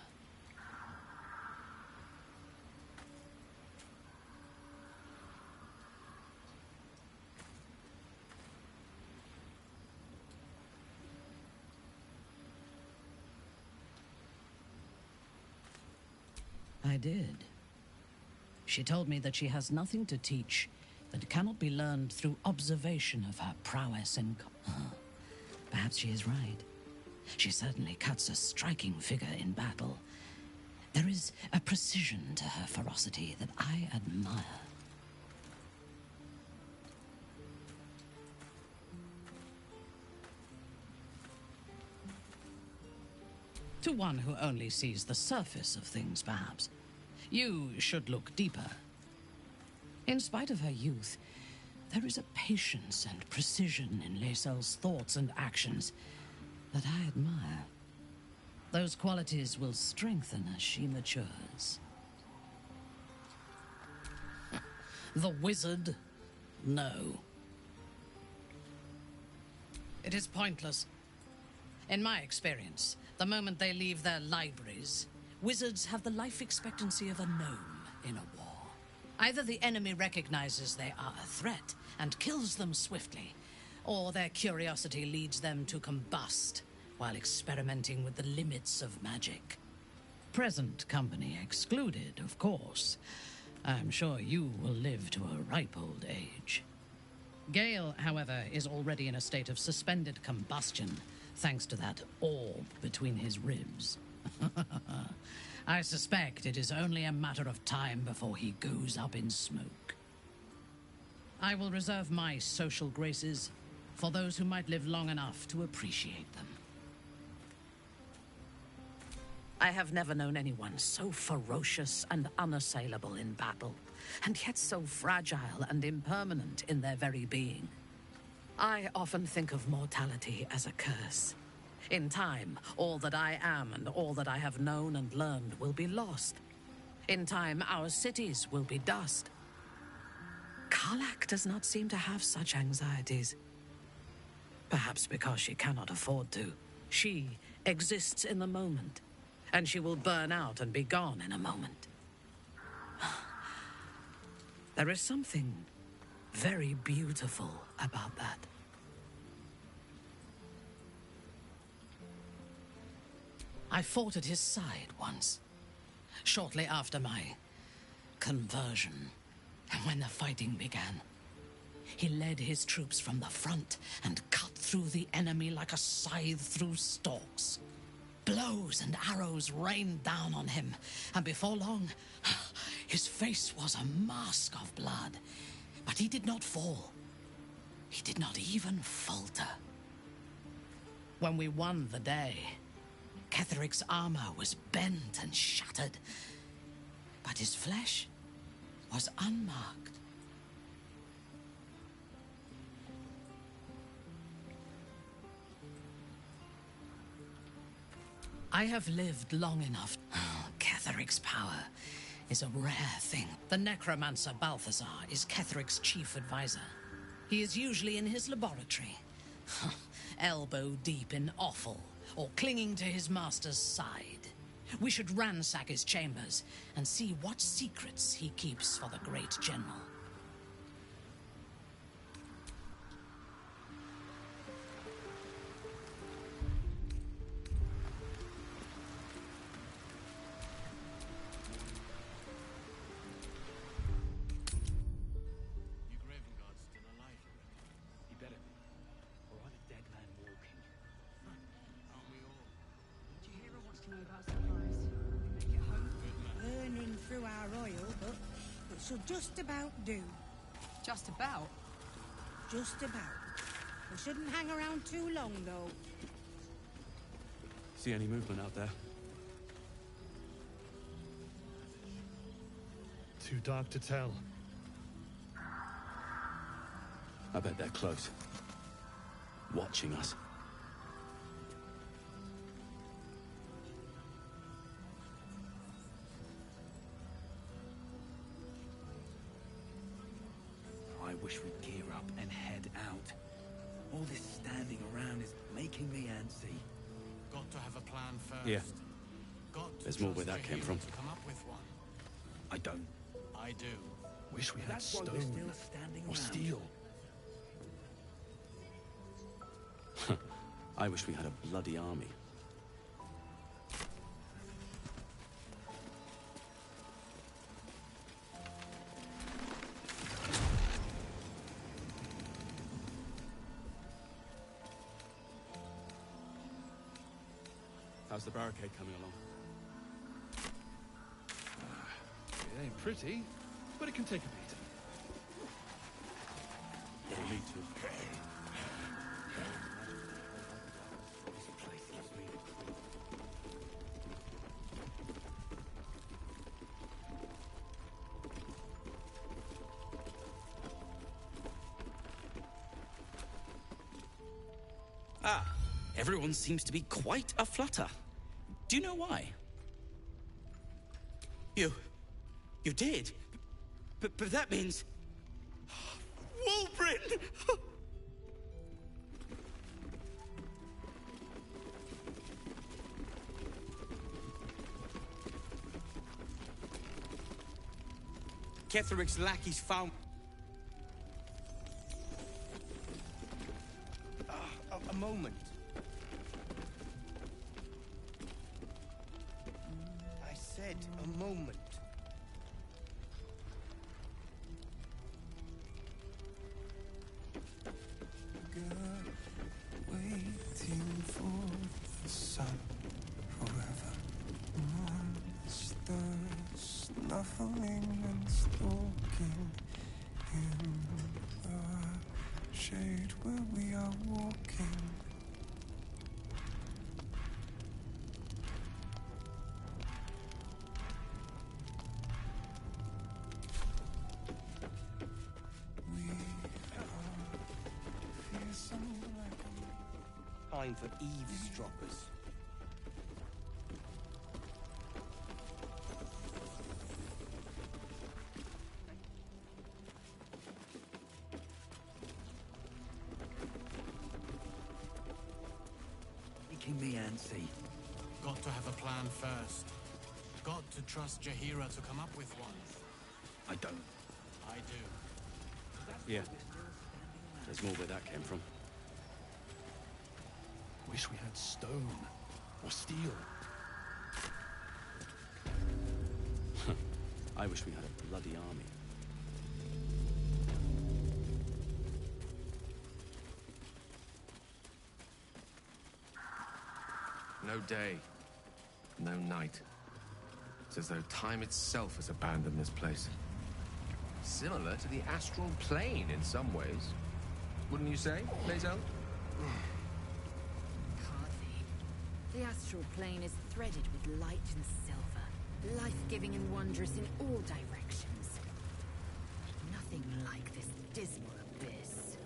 I did. She told me that she has nothing to teach that cannot be learned through observation of her prowess and... Perhaps she is right. She certainly cuts a striking figure in battle. There is a precision to her ferocity that I admire. To one who only sees the surface of things, perhaps. You should look deeper. In spite of her youth, there is a patience and precision in Lae'zel's thoughts and actions that I admire. Those qualities will strengthen as she matures. The wizard? No. It is pointless. In my experience, the moment they leave their libraries, wizards have the life expectancy of a gnome in a war. Either the enemy recognizes they are a threat and kills them swiftly, or their curiosity leads them to combust while experimenting with the limits of magic. Present company excluded, of course. I'm sure you will live to a ripe old age. Gale, however, is already in a state of suspended combustion, thanks to that orb between his ribs. I suspect it is only a matter of time before he goes up in smoke. I will reserve my social graces for those who might live long enough to appreciate them. I have never known anyone so ferocious and unassailable in battle, and yet so fragile and impermanent in their very being. I often think of mortality as a curse. In time, all that I am and all that I have known and learned will be lost. In time, our cities will be dust. Karlach does not seem to have such anxieties. Perhaps because she cannot afford to. She exists in the moment, and she will burn out and be gone in a moment. There is something very beautiful about that. I fought at his side once, shortly after my conversion, and when the fighting began. He led his troops from the front and cut through the enemy like a scythe through stalks. Blows and arrows rained down on him, and before long, his face was a mask of blood. But he did not fall. He did not even falter. When we won the day, Ketheric's armor was bent and shattered, but his flesh was unmarked. I have lived long enough. Ketheric's power is a rare thing. The necromancer Balthazar is Ketheric's chief advisor. He is usually in his laboratory, elbow deep in offal, or clinging to his master's side. We should ransack his chambers and see what secrets he keeps for the great general. Burning through our oil, but it should just about do. Just about? Just about. We shouldn't hang around too long, though. See any movement out there? Too dark to tell. I bet they're close. Watching us. I wish we'd gear up and head out. All this standing around is making me antsy. Got to have a plan first. Yeah. Got to There's more where trust that came Jahira from. to come up with one. I don't. I do. Wish we had That's why stone we're still standing or around. steel. I wish we had a bloody army. How's the barricade coming along? It ain't pretty, but it can take a beating. It'll need to. Ah, everyone seems to be quite a flutter. Do you know why? You did? But that means... Wulbrin! Ketheric's lackeys found... A moment. I said a moment. Waiting for the sun forever. Monsters snuffling and stalking in the shade where we are walking. Time for eavesdroppers. Making me antsy. Got to have a plan first. Got to trust Jahira to come up with one. I don't. I do. Yeah. There's more where that came from. Wish we had stone or steel. I wish we had a bloody army. No day, no night. It's as though time itself has abandoned this place. Similar to the astral plane in some ways. Wouldn't you say, Lae'zel? The astral plane is threaded with light and silver, life-giving and wondrous in all directions. Nothing like this dismal abyss.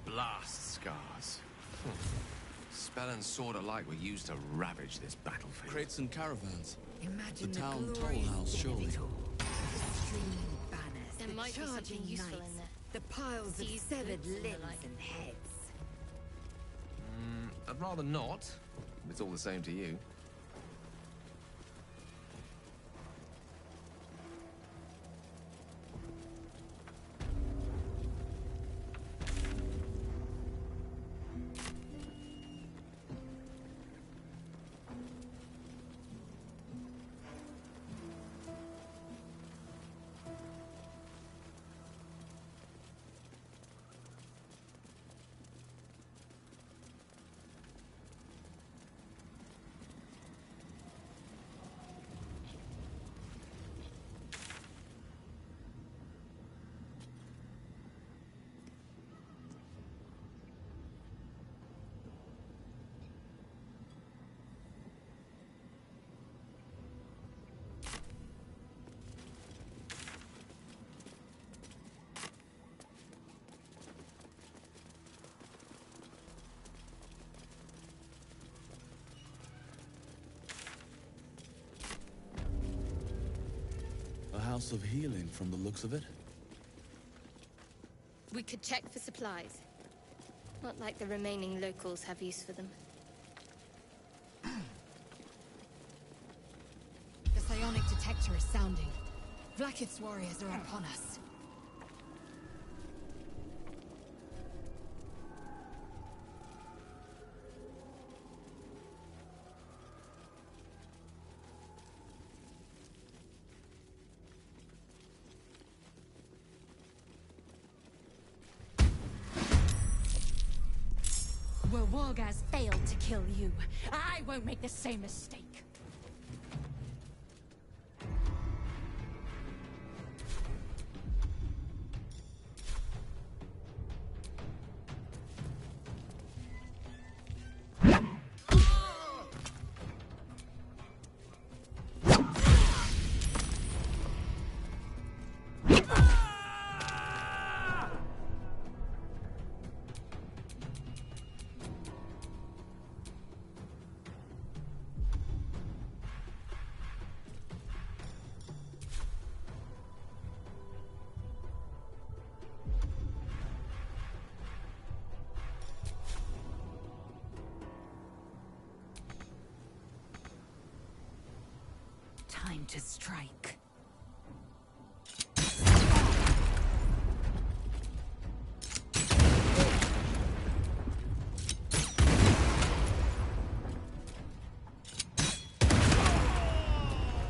Blast scars. Spell and sword alike were used to ravage this battlefield. Crates and caravans. Imagine the town toll glorious house, dead surely. of it all. The streaming banners, There the might be something charging useful knights, in there. the piles of Seeds, severed boots, and the limbs like. and heads. I'd rather not. If it's all the same to you. house of healing from the looks of it. We could check for supplies. Not like the remaining locals have use for them. The psionic detector is sounding. Blackith's warriors are upon us. Where Wargaz failed to kill you, I won't make the same mistake. Time to strike.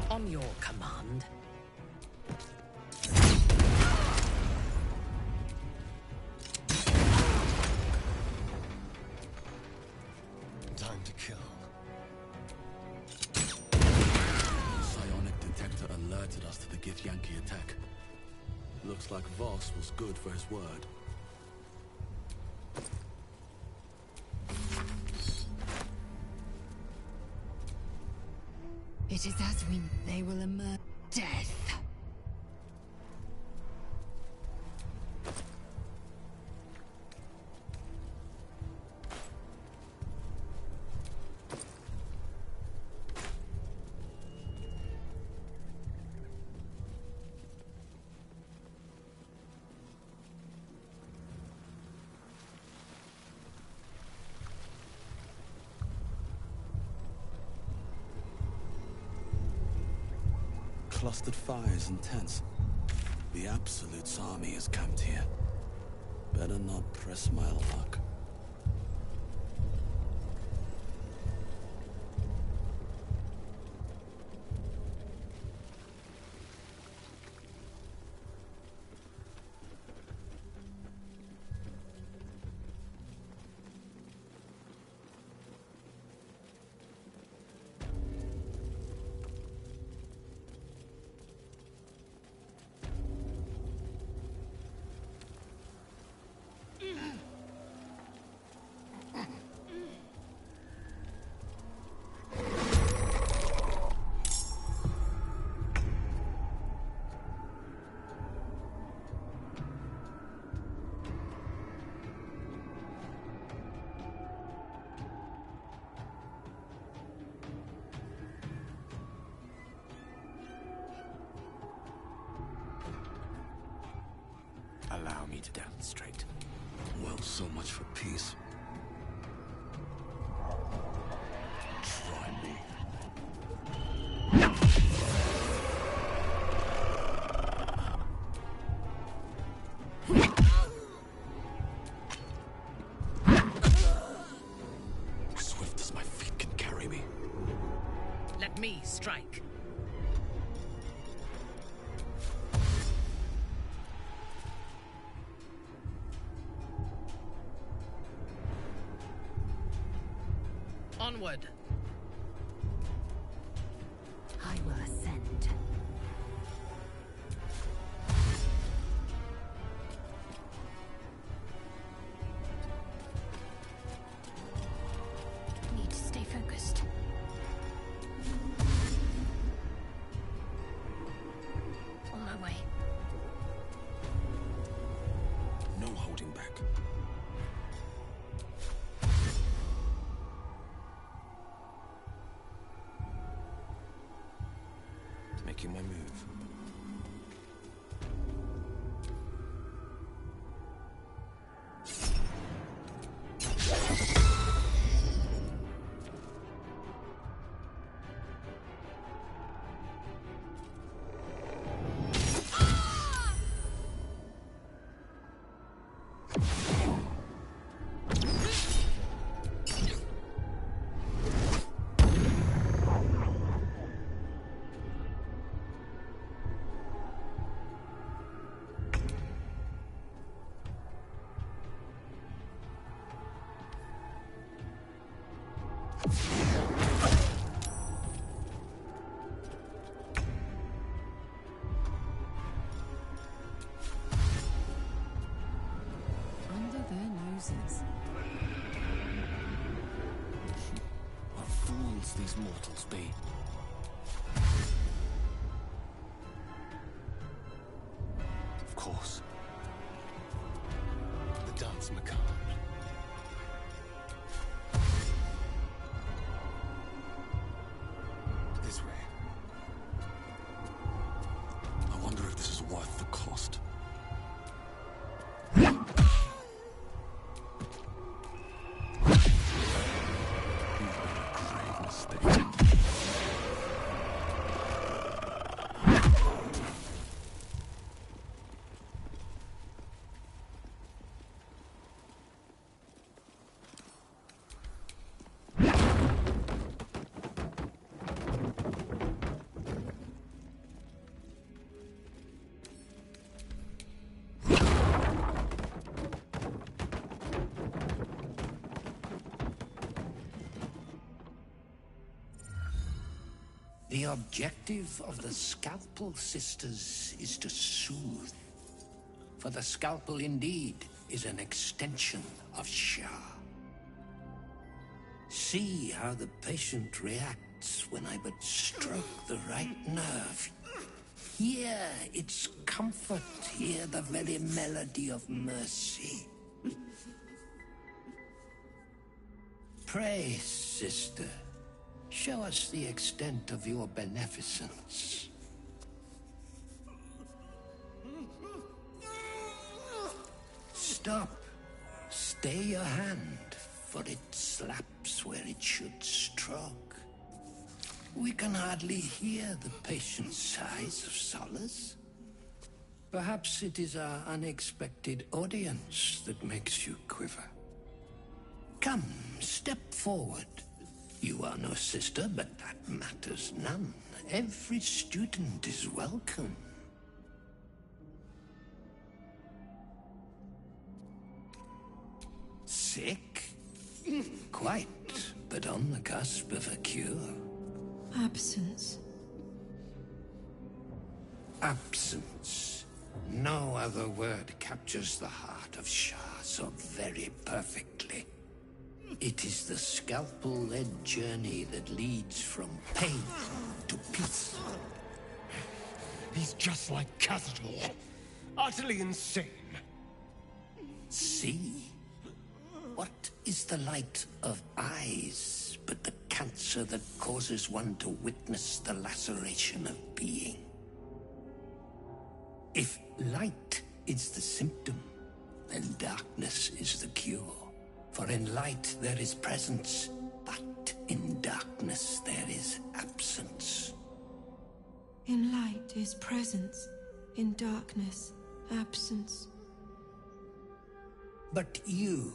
On your command. Time to kill. Psionic detector alerted us to the Githyanki attack. Looks like Voss was good for his word. It is as they will emerge. Death. Clustered fires and tents. The Absolute's army is camped here. Better not press my luck. Allow me to demonstrate. Well, so much for peace. Try me. Swift as my feet can carry me. Let me strike. Onward. I will ascend. Need to stay focused. On my way. No holding back. Making my move. chooses. What fools these mortals be. Of course. The dance macabre. This way. I wonder if this is worth the cost. The objective of the Scalpel Sisters is to soothe. For the scalpel indeed is an extension of Shah. See how the patient reacts when I but stroke the right nerve. Hear its comfort, hear the very melody of mercy. Pray, sister. Show us the extent of your beneficence. Stop. Stay your hand, for it slaps where it should stroke. We can hardly hear the patient's sighs of solace. Perhaps it is our unexpected audience that makes you quiver. Come, step forward. You are no sister, but that matters none. Every student is welcome. Sick? Quite, but on the cusp of a cure. Absence. Absence. No other word captures the heart of Shah so very perfectly. It is the scalpel-led journey that leads from pain to peace. He's just like Cazador. Utterly insane. See? What is the light of eyes but the cancer that causes one to witness the laceration of being? If light is the symptom, then darkness is the cure. For in light there is presence, but in darkness there is absence. In light is presence, in darkness, absence. But you,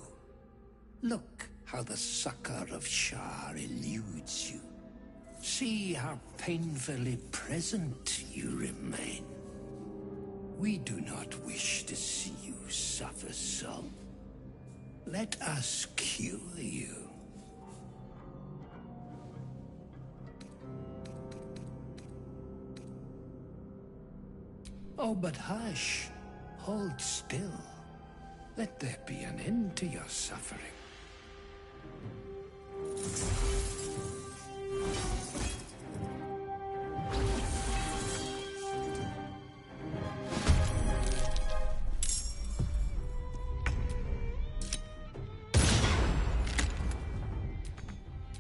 look how the succor of Shah eludes you. See how painfully present you remain. We do not wish to see you suffer so. Let us cure you. Oh, but hush. Hold still. Let there be an end to your suffering.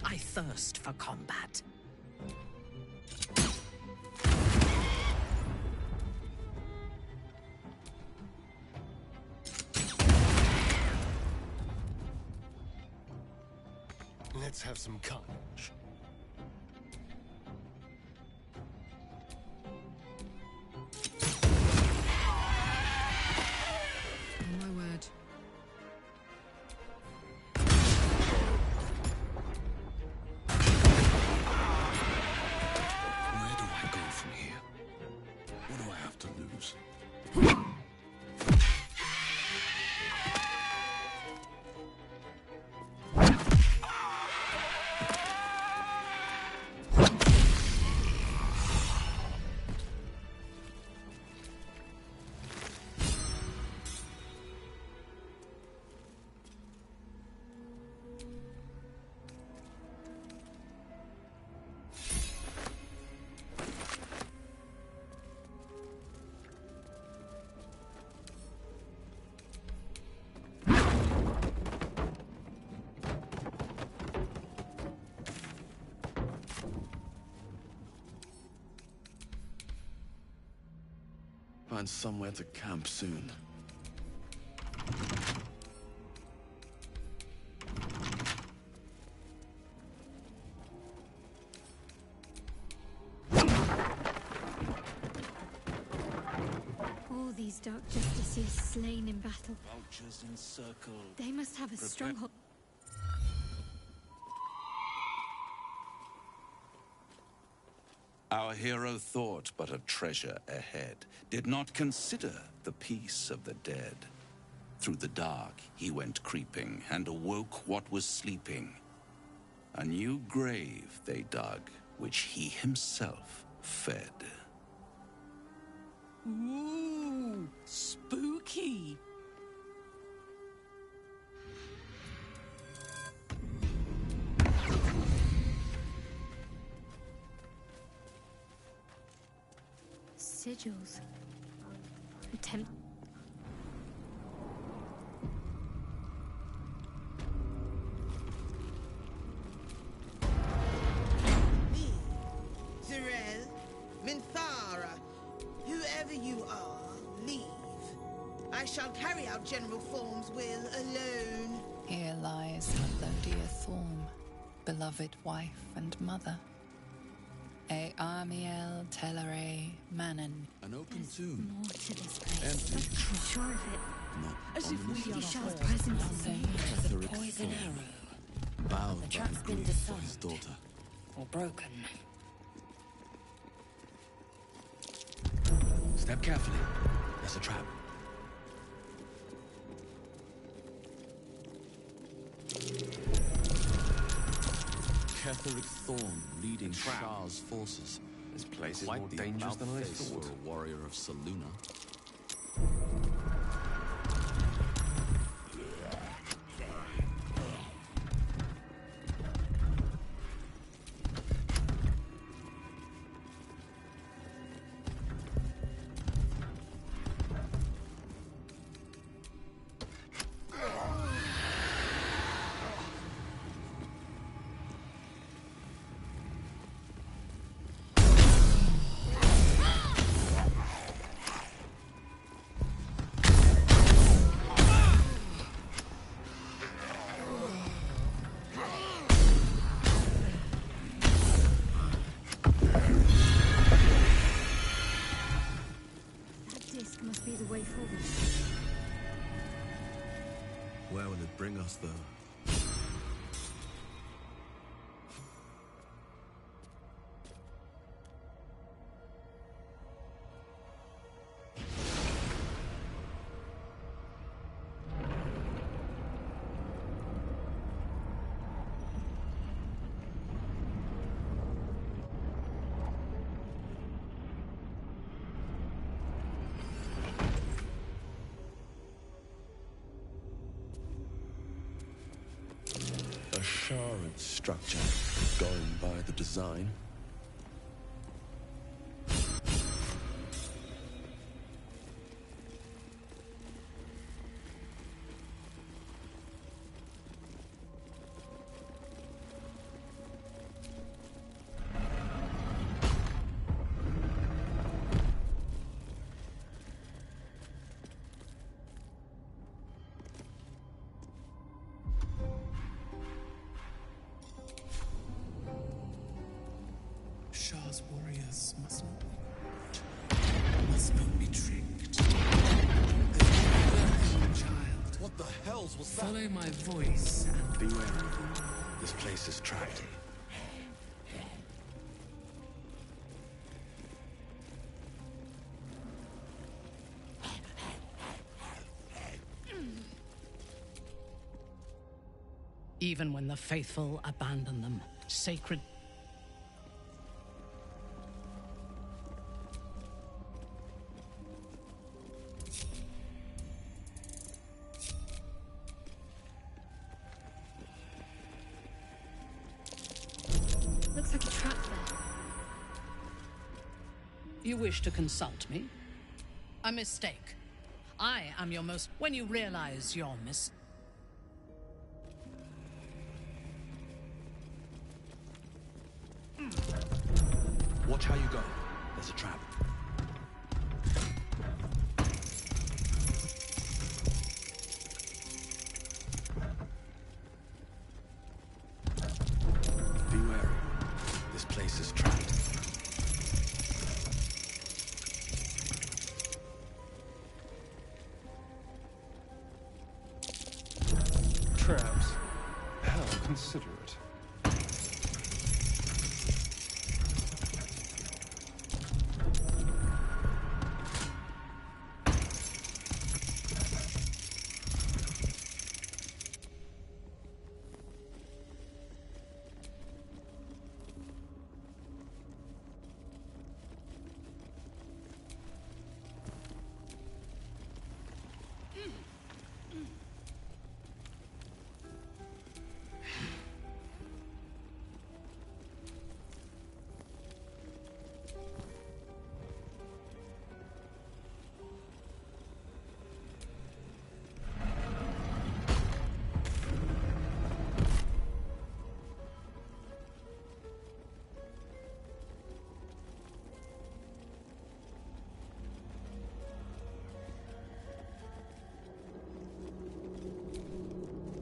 I thirst for combat. Let's have some carnage. On my word. Where do I go from here? What do I have to lose? find somewhere to camp soon. All these dark justiciars slain in battle. Vultures encircled. They must have a stronghold. Our hero thought but of treasure ahead, did not consider the peace of the dead. Through the dark he went creeping, and awoke what was sleeping. A new grave they dug, which he himself fed. Ooh, spooky. Sigils. Attempt. Me, Zerel, Minthara, whoever you are, leave. I shall carry out General Thorm's will alone. Here lies Baldur Thorm, beloved wife and mother. Amiel Telere Manon. An open tomb. More to this place. Empty. I'm sure of it. Not As if we are Ishar's presence is Something with a poison arrow. Bowed The by trap's the been grief for his disarmed. daughter. Or broken. Step carefully. There's a trap. Ketheric Thorn leading Shah's forces. This place is Quite more the dangerous than I about-face thought. for a warrior of Saluna. That disc must be the way forward. Where will it bring us, though? A shard structure, going by the design. Shah's warriors must not be tricked. Child. What the hells was that? Follow my voice and Beware of them. This place is trapped. Even when the faithful abandon them, sacred... Looks like a trap there. You wish to consult me? A mistake. I am your most... When you realize your Watch how you go. There's a trap. traps. How considerate.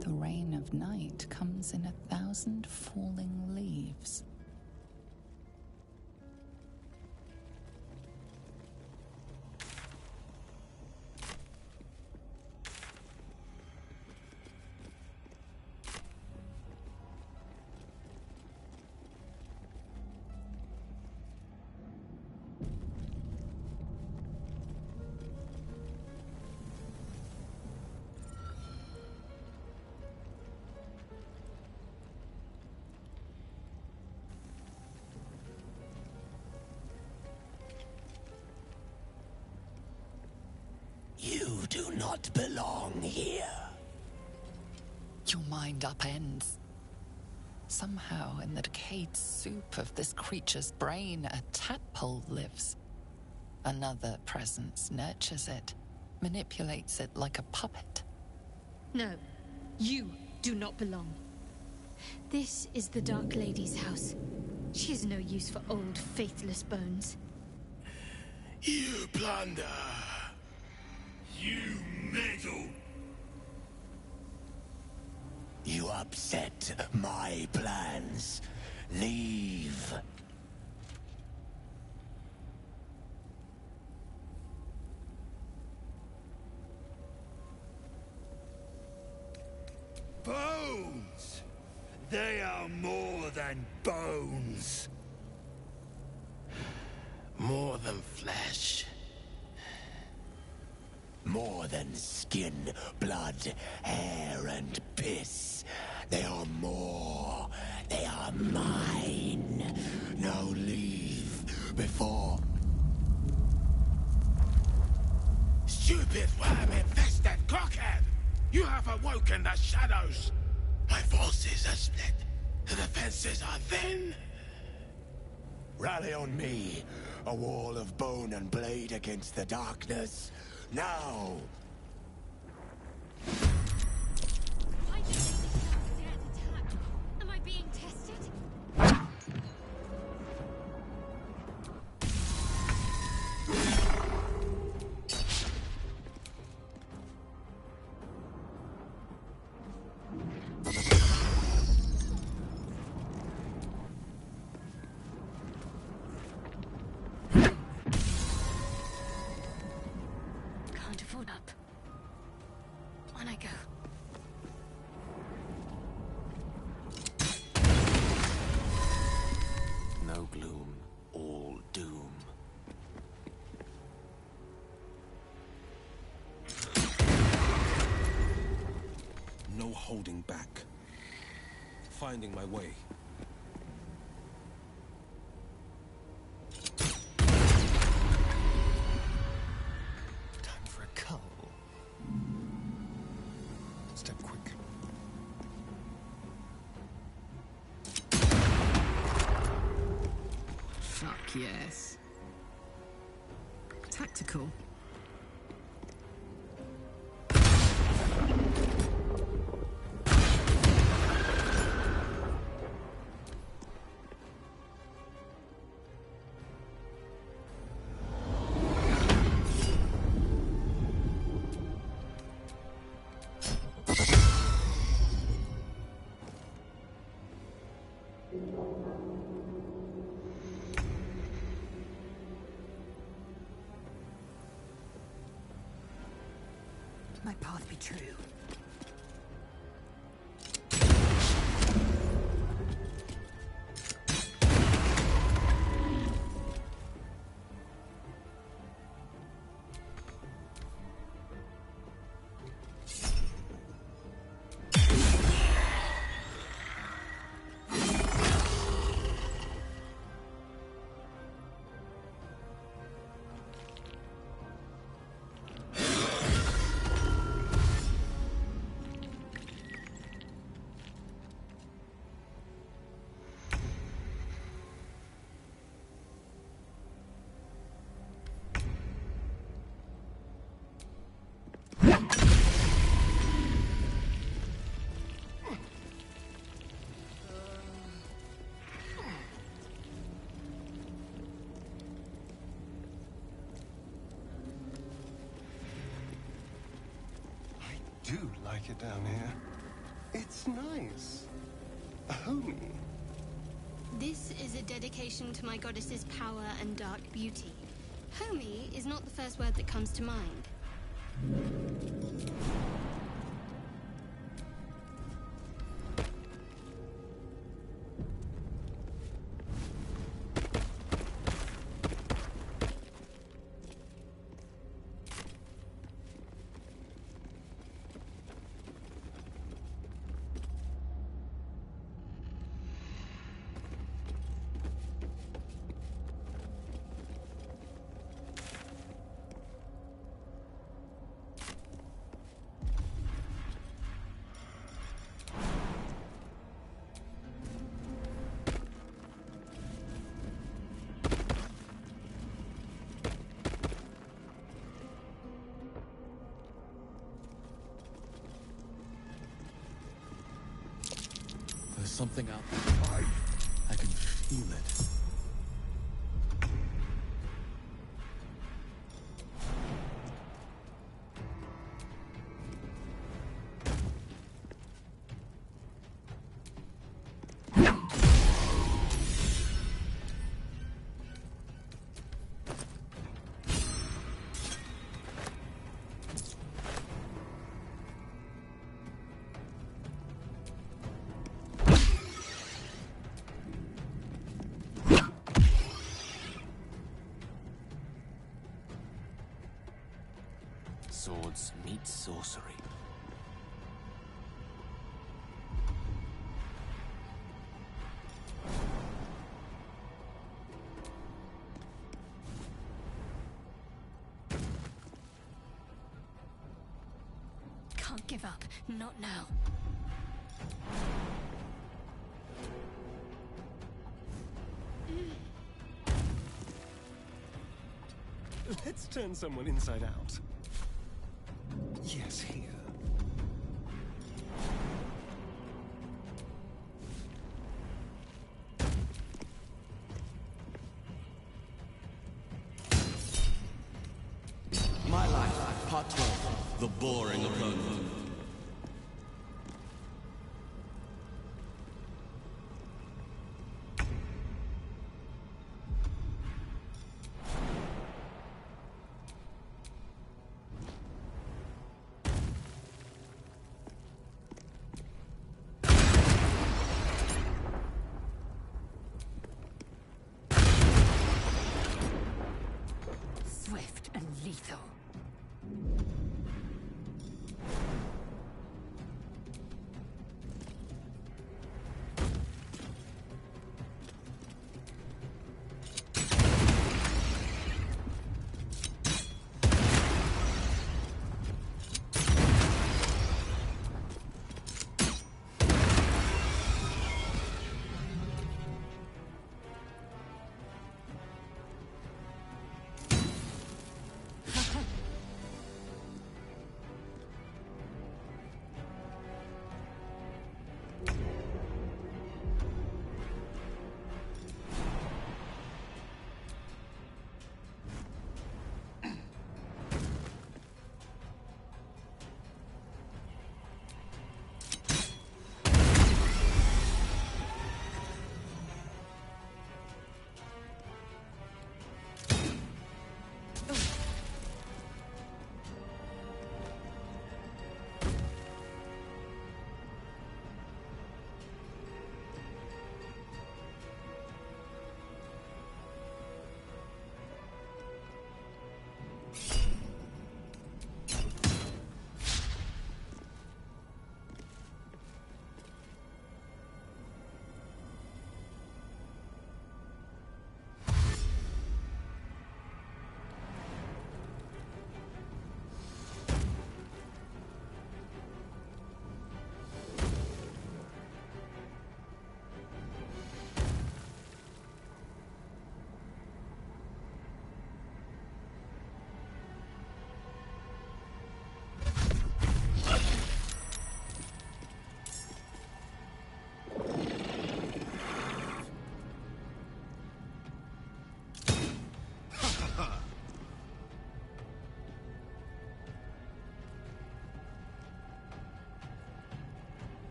The rain of night comes in 1,000 falling leaves. You do not belong here. Your mind upends. Somehow, in the decayed soup of this creature's brain, a tadpole lives. Another presence nurtures it, manipulates it like a puppet. No, you do not belong. This is the Dark Lady's house. She is no use for old, faithless bones. You plunder. You meddle. You upset my plans. Leave. Bones! They are more than bones. More than flesh. More than skin, blood, hair, and piss. They are more. They are mine. Now leave before... Stupid worm-infested cockhead! You have awoken the shadows! My forces are split. The defenses are thin. Rally on me. A wall of bone and blade against the darkness. Now! Why do you think this house dared attack? Am I being tested? Can't afford up. On I go. No gloom, all doom. No holding back. Finding my way. Time for a cull. Step quick. Fuck yes. Tactical. My path be true. do like it down here. It's nice. Homey. This is a dedication to my goddess's power and dark beauty. Homey is not the first word that comes to mind. There's something out there. I can feel it. Swords meet sorcery. Can't give up. Not now. Let's turn someone inside out. Yes, here. My life, part 12. The boring opponent. Swift and lethal.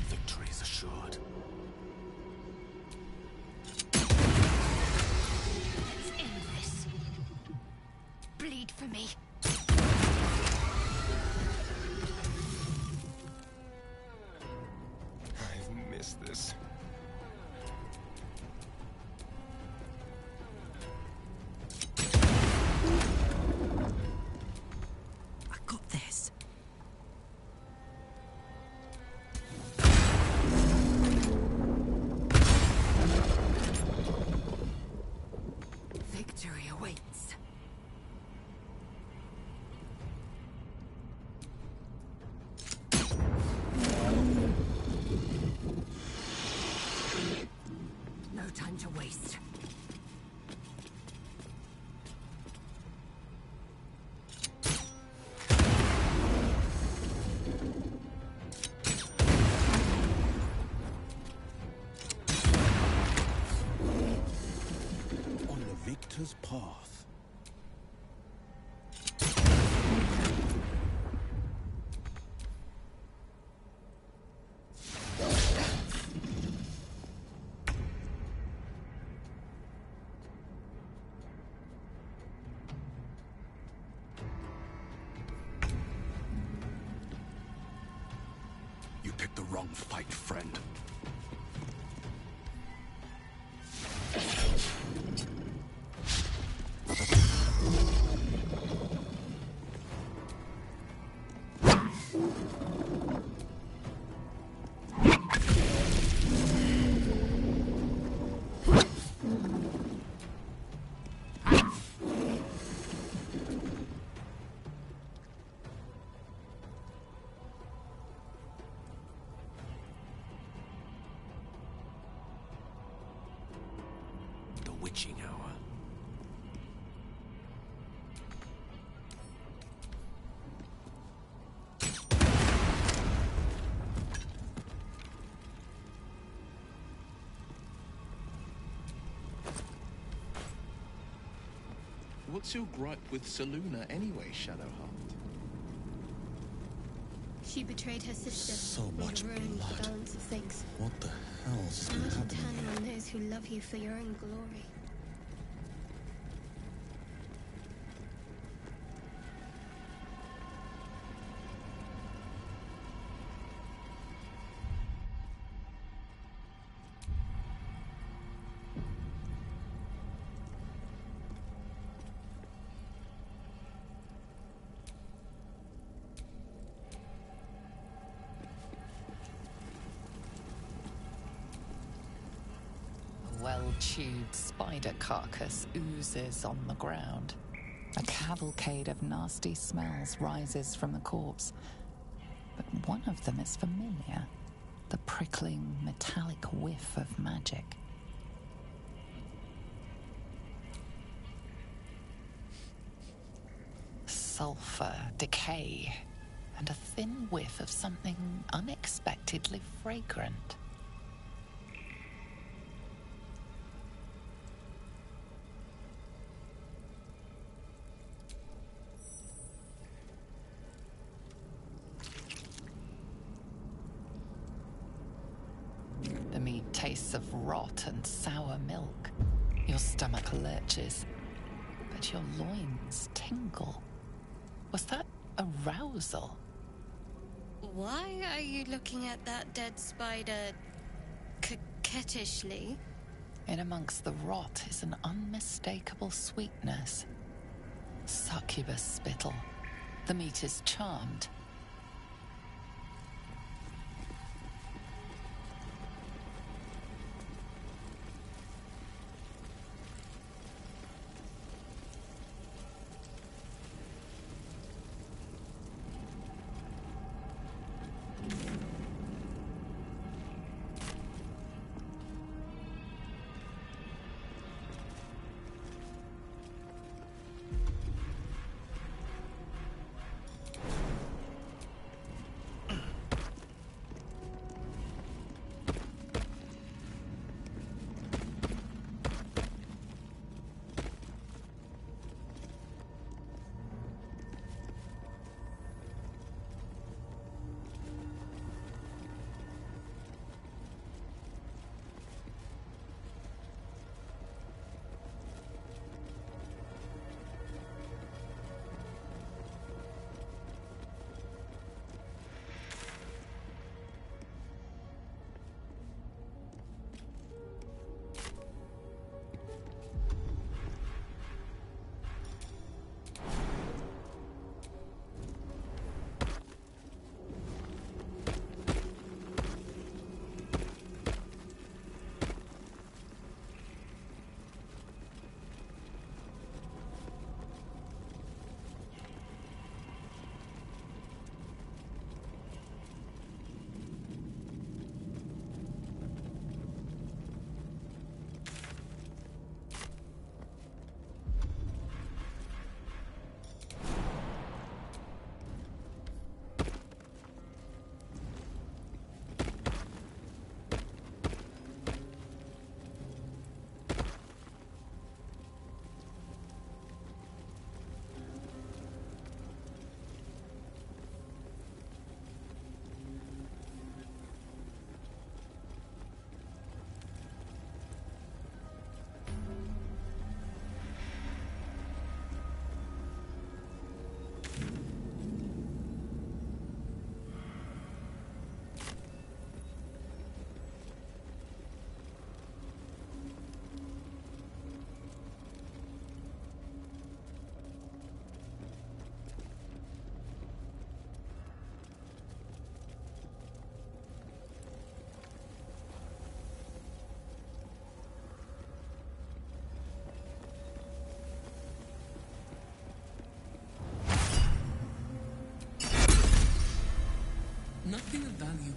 Victory is assured. Let's end this. Bleed for me. I've missed this. I got this. Victory awaits. No time to waste. On the victor's path. You picked the wrong fight, friend. The witching hour. What's your gripe with Selûne anyway, Shadowheart? She betrayed her sister. So Made much a ruin of blood. the balance of things. What the hell's Now you're happening turning here? on those who love you for your own glory. A well-chewed spider carcass oozes on the ground. A cavalcade of nasty smells rises from the corpse. But one of them is familiar. The prickling, metallic whiff of magic. Sulfur, decay, and a thin whiff of something unexpectedly fragrant. The meat tastes of rot and sour milk. Your stomach lurches, but your loins tingle. Was that arousal? Why are you looking at that dead spider coquettishly? In amongst the rot is an unmistakable sweetness. Succubus spittle. The meat is charmed.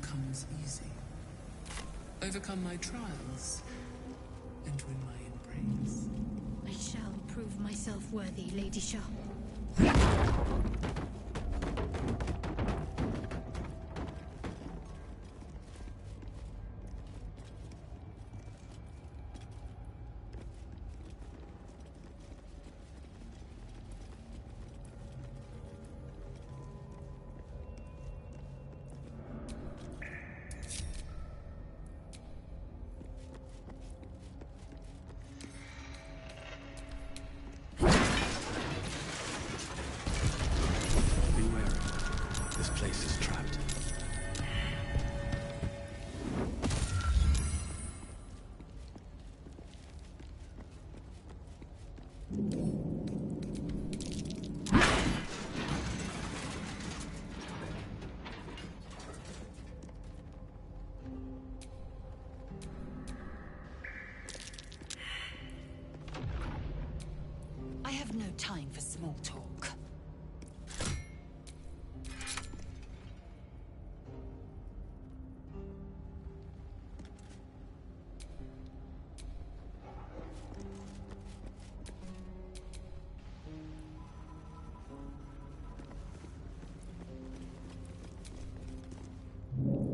comes easy. Overcome my trials and win my embrace. I shall prove myself worthy, Lady Shah. I have no time for small talk.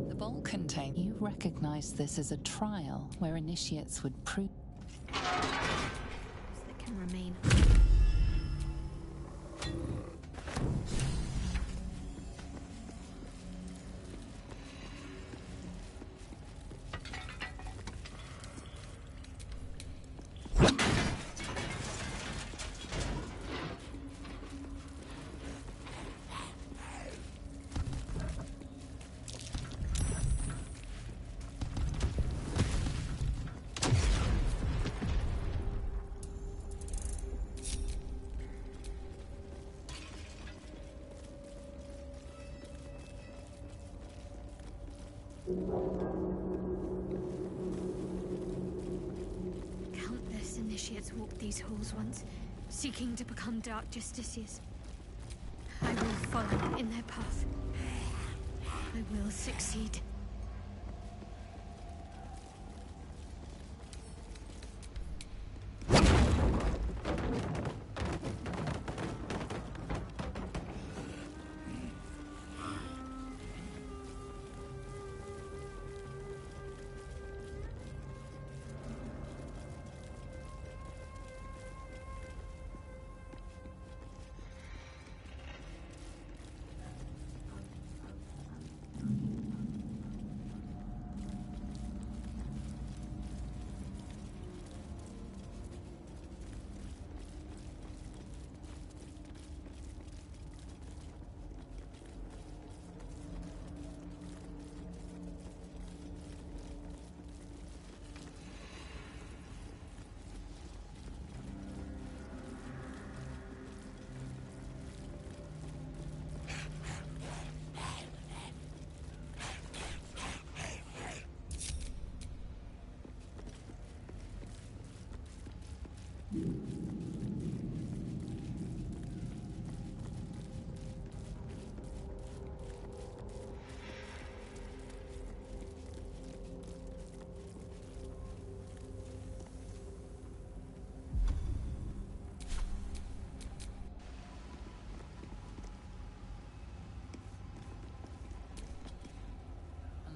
The bowl contains. You recognize this as a trial where initiates would prove That can remain. Countless initiates walked these halls once, seeking to become Dark Justiciars. I will follow in their path. I will succeed.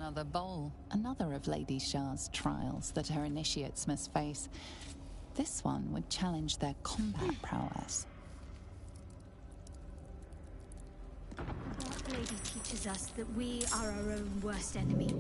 another bowl, another of Lady Shah's trials that her initiates must face. This one would challenge their combat prowess. Dark Lady teaches us that we are our own worst enemy.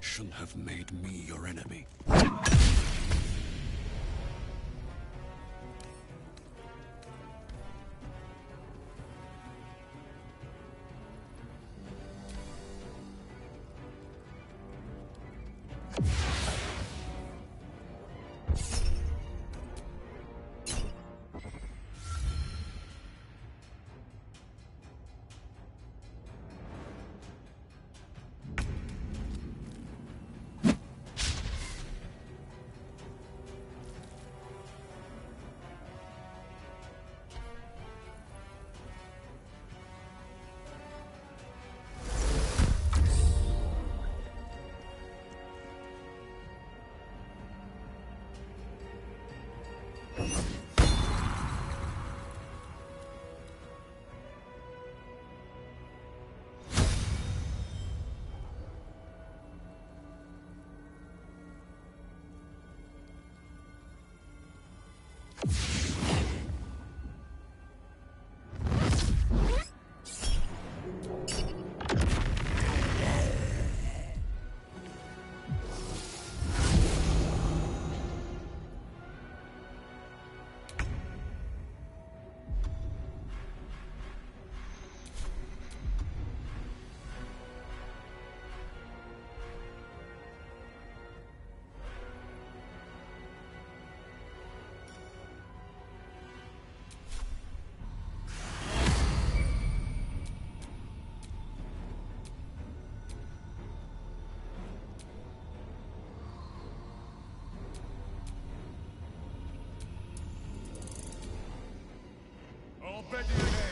Shouldn't have made me your enemy. already there.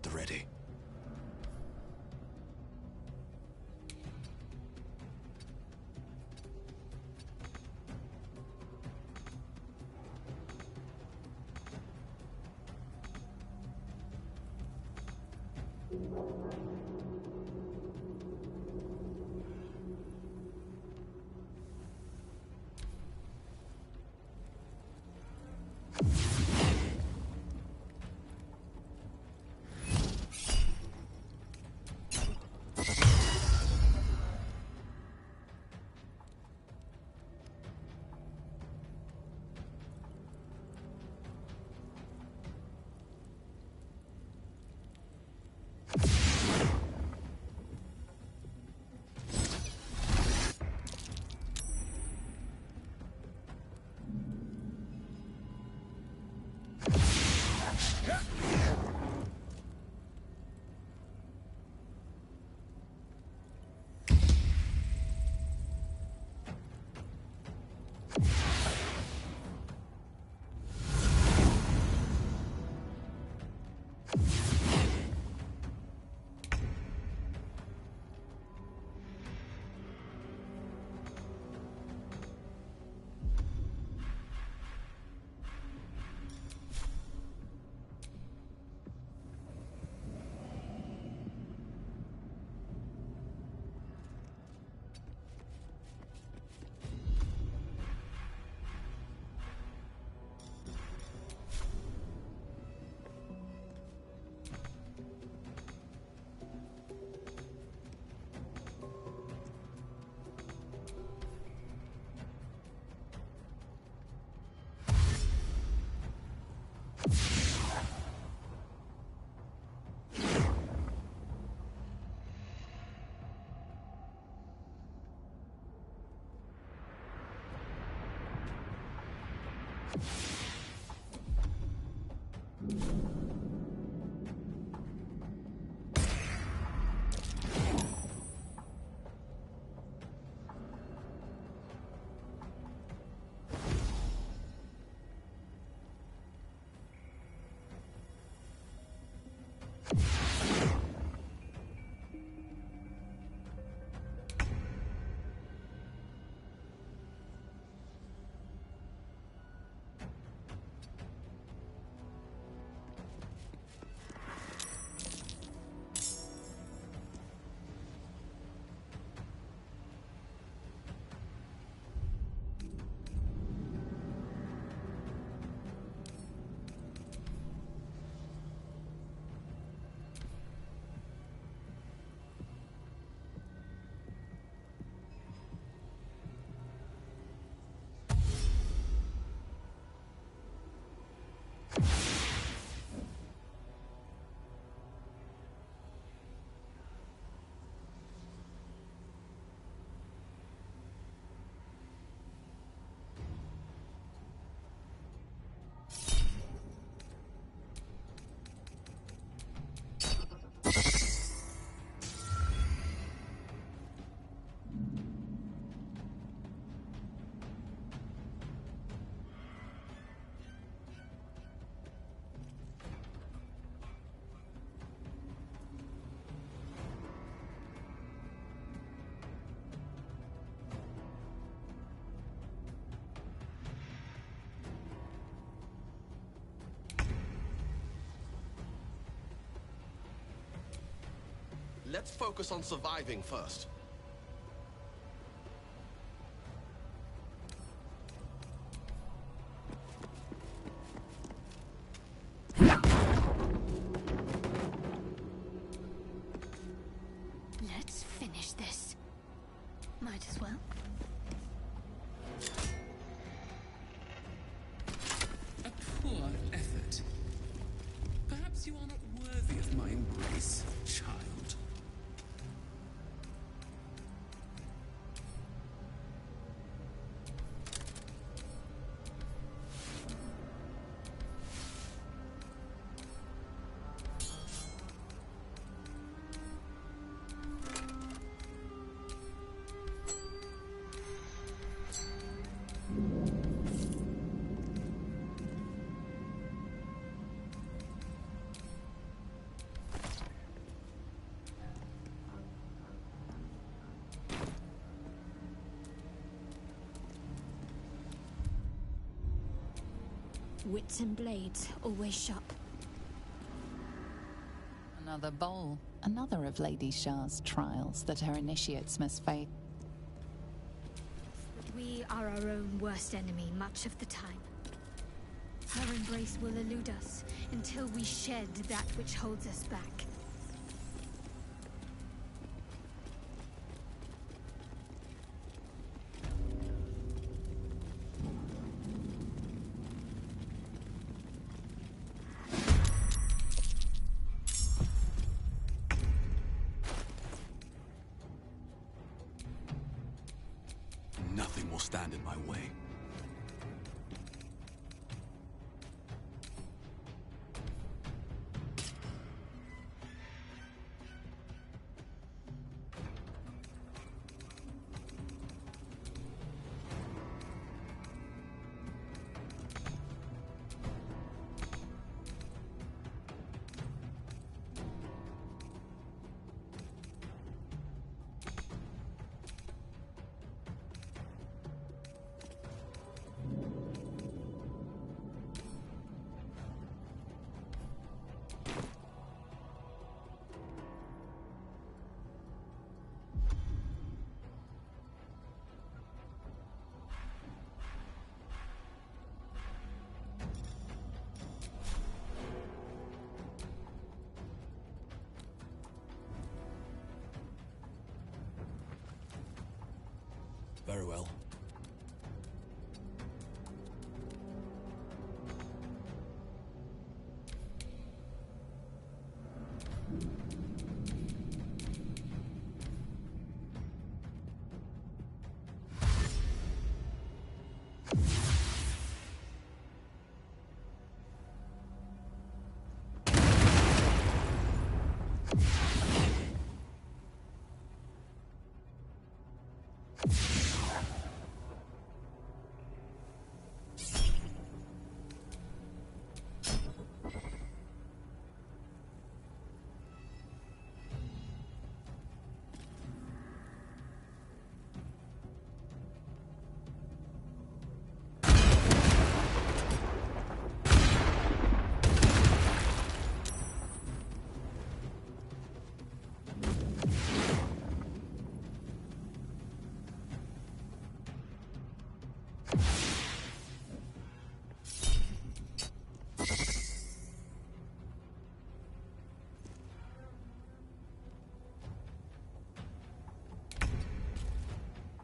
at the ready. Let's focus on surviving first. Let's finish this. Might as well. A poor effort. Perhaps you are not worthy of my embrace, child. Wits and blades, always sharp. Another bowl. Another of Lady Shah's trials that her initiates must face. But we are our own worst enemy much of the time. Her embrace will elude us until we shed that which holds us back. Nothing will stand in my way. Very well.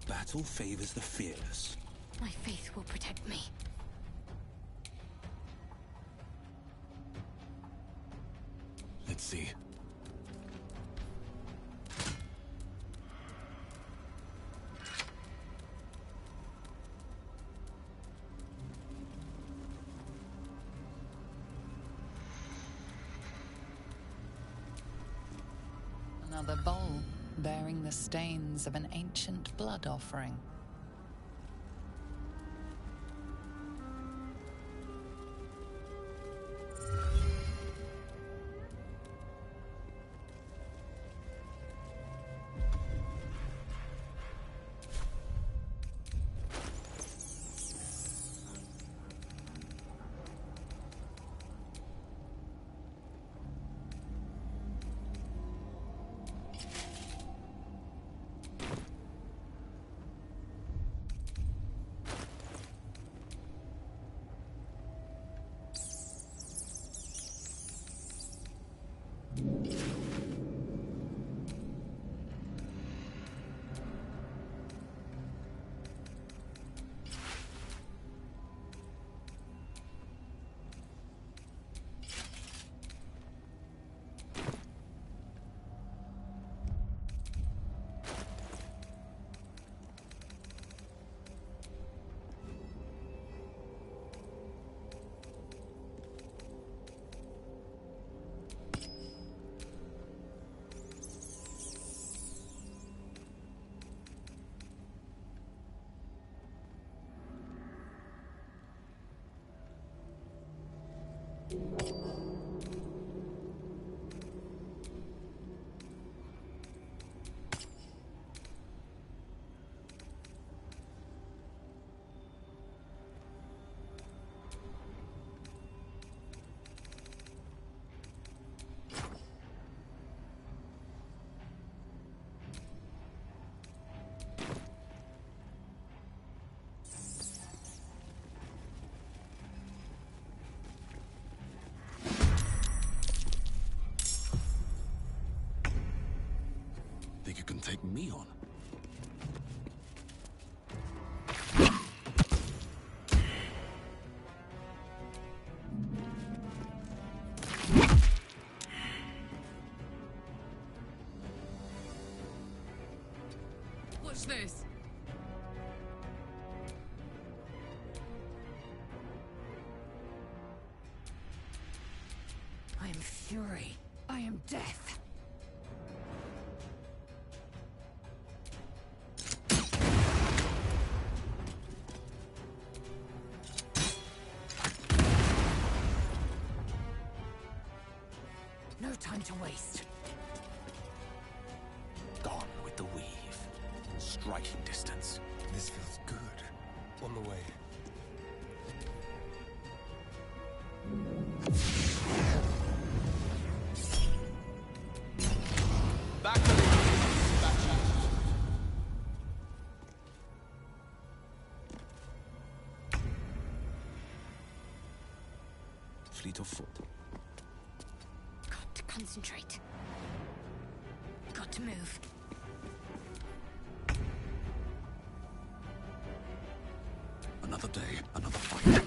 Battle favors the fearless. My faith will protect me. Let's see. Another bowl, bearing the stains of an ancient blood offering. think you can take me on? Watch this. I am fury. I am death. No time to waste. Gone with the weave. Striking distance. This feels good. On the way. Back to the fleet of foot. Got to concentrate. Got to move. Another day, another fight.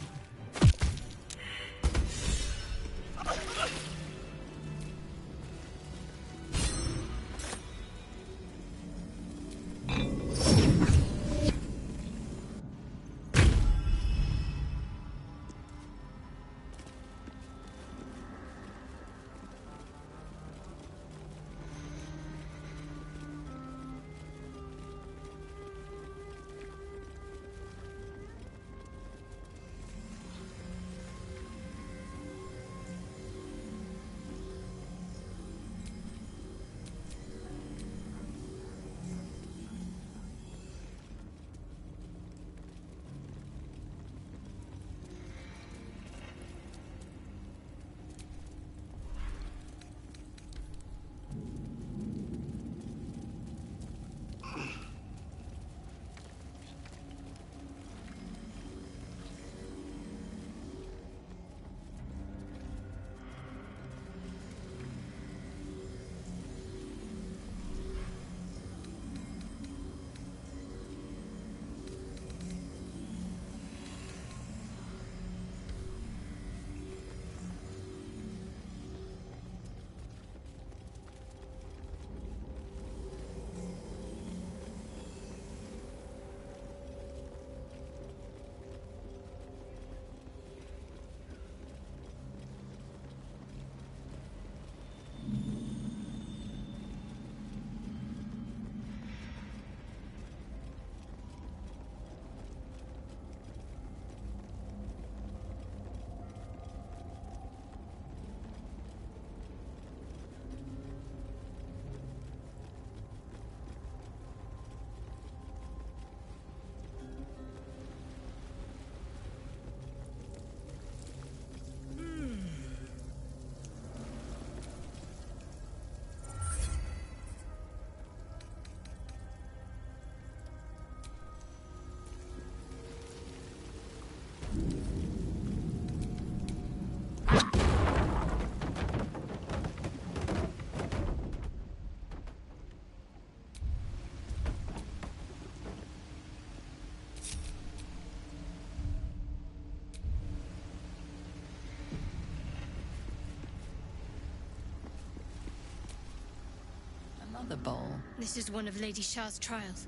The bowl. This is one of Lady Shah's trials.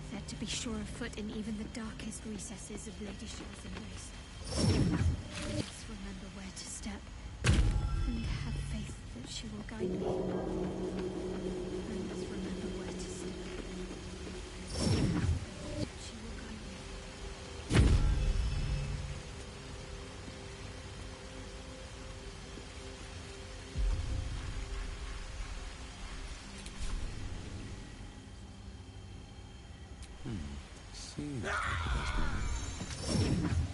Prepared to be sure of foot in even the darkest recesses of Lady Shah's embrace. I must remember where to step, and have faith that she will guide me. I must remember where to step. She will guide me. Seems like it has been.